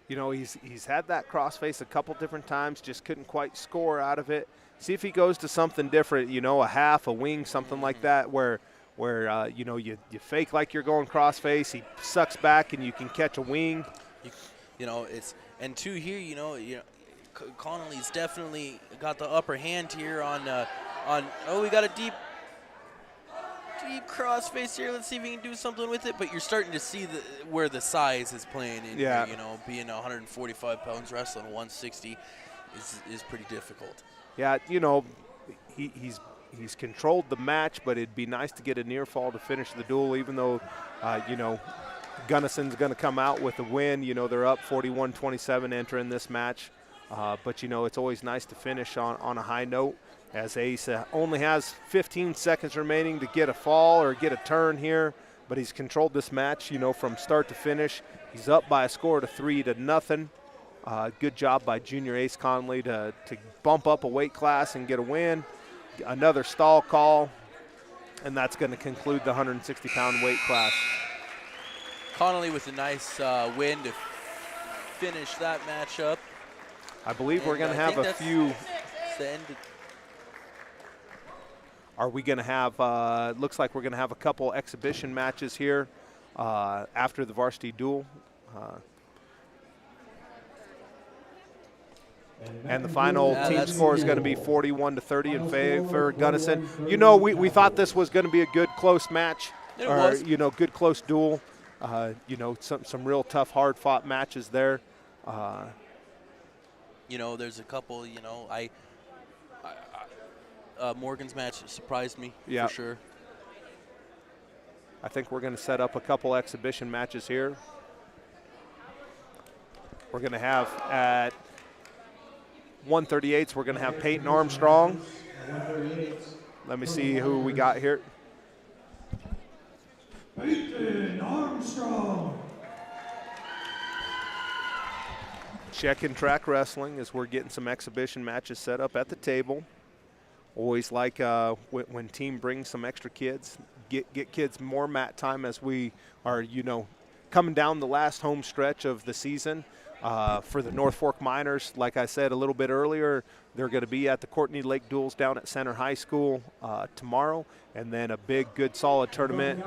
You know, he's had that crossface a couple different times, just couldn't quite score out of it. See if he goes to something different, you know, a half, a wing, something like that, where you know, you fake like you're going crossface, he sucks back and you can catch a wing. You know, and two here, you know, Connolly's definitely got the upper hand here on we got a deep crossface here. Let's see if we can do something with it. But you're starting to see where the size is playing in here. You know, being 145 pounds wrestling 160 is pretty difficult. Yeah, you know, he's controlled the match, but it'd be nice to get a near fall to finish the duel, even though, you know, Gunnison's going to come out with a win. You know, they're up 41-27 entering this match. But, you know, it's always nice to finish on a high note, as Ace only has 15 seconds remaining to get a fall or get a turn here. But he's controlled this match, you know, from start to finish. He's up by a score of 3-0. Good job by junior Ace Conley to bump up a weight class and get a win. Another stall call, and that's going to conclude the 160-pound weight class. Connolly with a nice win to finish that matchup. I believe we're going to have a few. Are we going to have, looks like we're going to have a couple exhibition matches here after the varsity duel. And the final team score is going to be 41-30 in favor of Gunnison. You know, we thought this was going to be a good close match, you know, good close duel. You know, some real tough, hard-fought matches there. You know, there's a couple, you know, Morgan's match surprised me for sure. I think we're going to set up a couple exhibition matches here. We're going to have at 138s, we're going to have Peyton Armstrong. Let me see who we got here. Peyton Armstrong. Checking track wrestling as we're getting some exhibition matches set up at the table. Always like when team brings some extra kids, get kids more mat time as we are, you know, coming down the last home stretch of the season. For the North Fork Miners, like I said a little bit earlier, they're going to be at the Courtney Lake Duels down at Center High School tomorrow, and then a big, good, solid tournament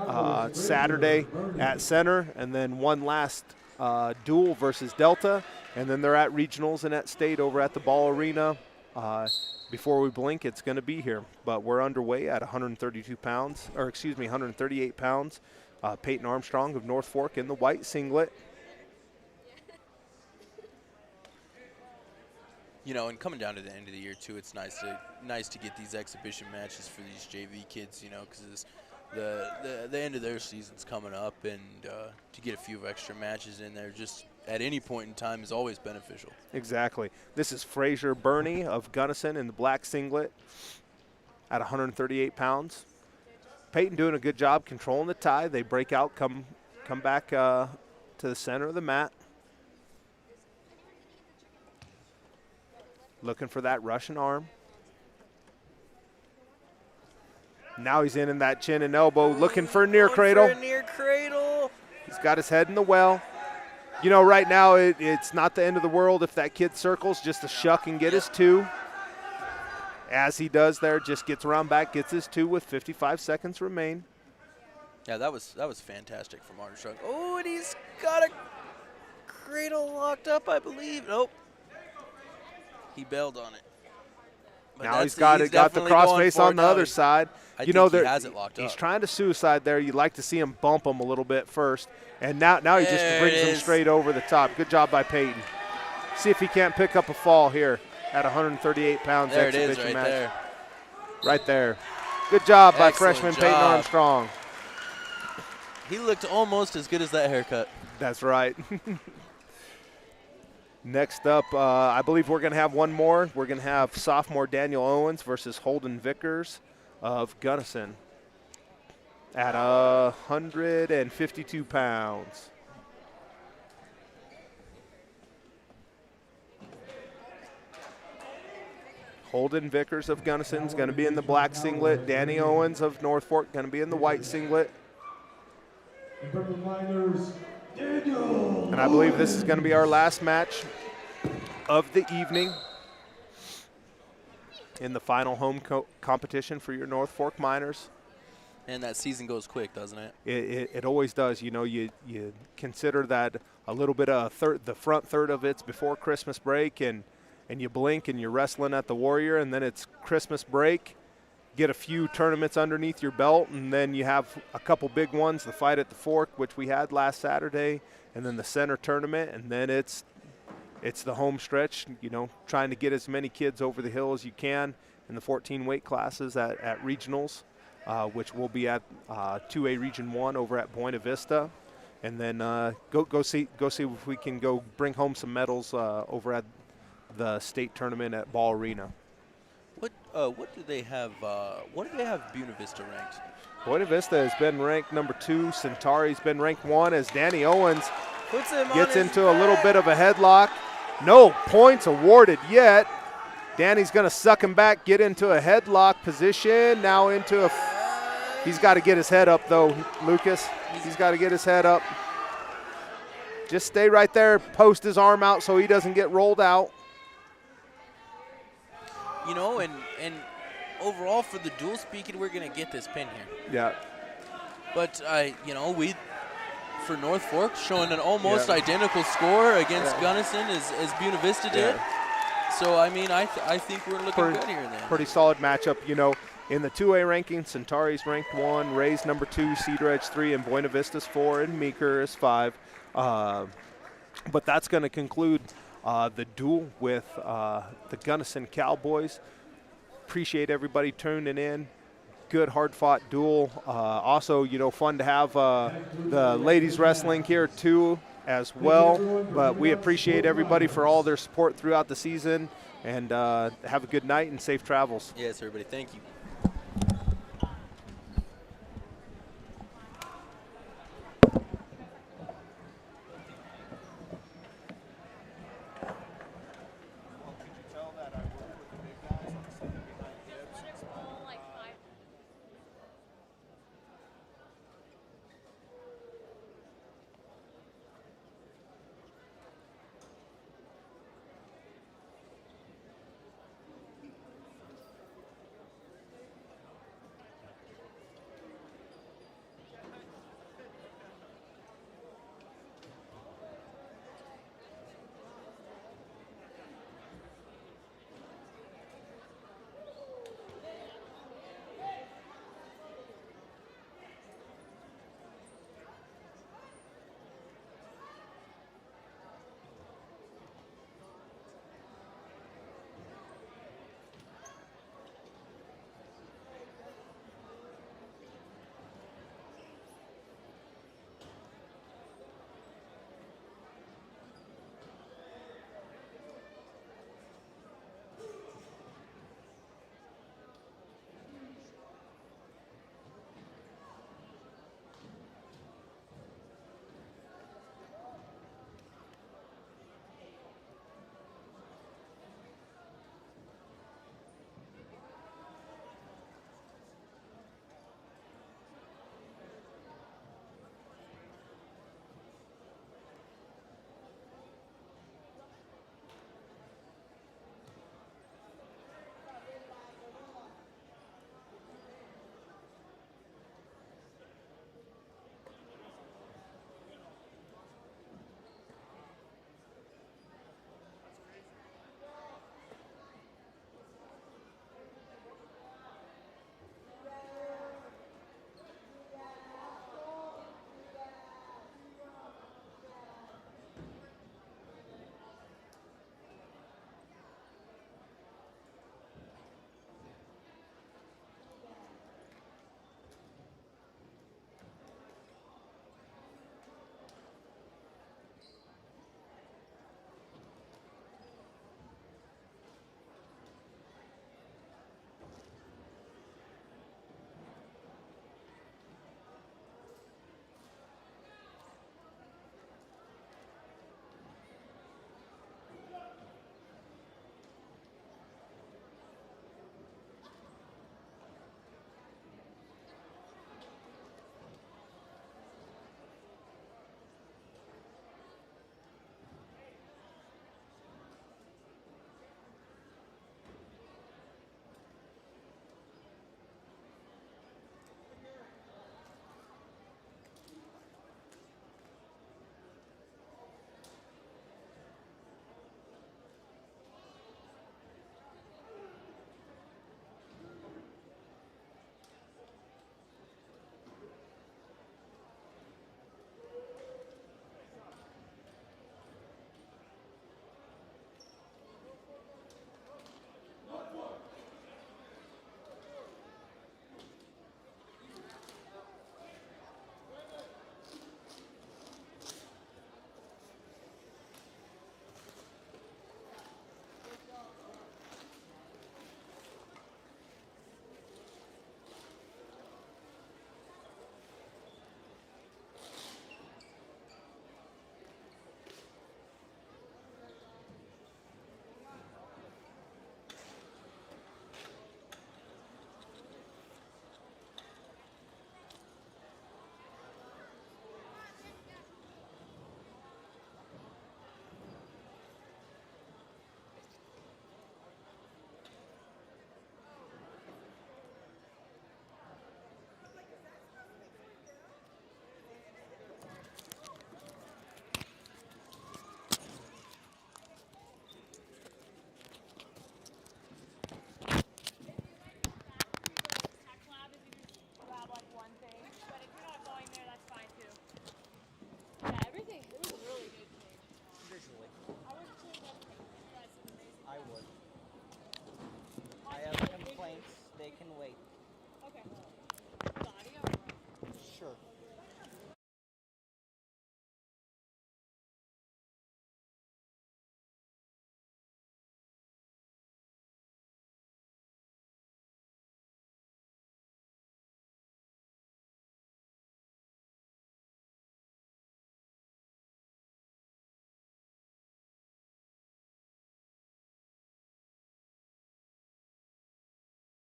Saturday at Center, and then one last duel versus Delta, and then they're at regionals and at state over at the Ball Arena. Before we blink, it's going to be here, but we're underway at 132 pounds, or excuse me, 138 pounds. Peyton Armstrong of North Fork in the white singlet. you know, and coming down to the end of the year too, it's nice to get these exhibition matches for these JV kids, you know, because the end of their season's coming up, and to get a few extra matches in there just at any point in time is always beneficial. Exactly. This is Frazier Burney of Gunnison in the black singlet at 138 pounds. Peyton doing a good job controlling the tie. They break out, come back to the center of the mat. Looking for that Russian arm. Now he's in that chin and elbow, looking for a near cradle. For a near cradle. He's got his head in the well. You know, right now it's not the end of the world if that kid circles, just a shuck and get his 2. As he does there, just gets around back, gets his 2 with 55 seconds remain. Yeah, that was fantastic from Armstrong. Oh, and he's got a cradle locked up, I believe. Nope. He bailed on it. But Now he's got the crossface on the other side. I You know, think he has it locked he's up. trying to suicide there. You'd like to see him bump him a little bit first. And now he just There brings it him is. straight over the top. Good job by Peyton. See if he can't pick up a fall here at 138 pounds There it is, exhibition right match. there. Right there. Good job by Excellent freshman Peyton job. Armstrong. He looked almost as good as that haircut. That's right. Next up, I believe we're going to have one more. We're going to have sophomore Daniel Owens versus Holden Vickers of Gunnison at 152 pounds. Holden Vickers of Gunnison is going to be in the black singlet. Danny Owens of North Fork going to be in the white singlet. And purple miners, Daniel. And I believe this is going to be our last match of the evening in the final home competition for your North Fork Miners. And that season goes quick, doesn't it? It always does. You know, you consider that a little bit of the front third of it's before Christmas break, and you blink and you're wrestling at the Warrior, and then it's Christmas break. Get a few tournaments underneath your belt, and then you have a couple big ones, the fight at the Fork, which we had last Saturday, and then the center tournament, and then it's the home stretch, you know, trying to get as many kids over the hill as you can in the 14 weight classes at regionals, which will be at 2A Region 1 over at Buena Vista. And then go see if we can go bring home some medals over at the state tournament at Ball Arena. What do they have? What do they have Buena Vista ranked? Buena Vista has been ranked number 2. Centauri's been ranked 1 as Danny Owens Puts him on gets his into a little back. bit of a headlock. No points awarded yet. Danny's going to suck him back, get into a headlock position. Now into a he's got to get his head up, though, Lucas. He's got to get his head up. Just stay right there. Post his arm out so he doesn't get rolled out. You know, and overall for the dual speaking, we're going to get this pin here. Yeah. But, you know, for North Fork, showing an almost identical score against Gunnison as Buena Vista did. So, I mean, I think we're looking good here then. Pretty solid matchup. You know, in the 2A ranking, Centauri's ranked 1, Ray's number 2, Cedar Edge 3, and Buena Vista's 4, and Meeker is 5. But that's going to conclude the duel with the Gunnison Cowboys. Appreciate everybody tuning in. Good, hard-fought duel. Also, you know, fun to have the ladies wrestling here too as well. But we appreciate everybody for all their support throughout the season. And have a good night and safe travels. Yes, everybody. Thank you.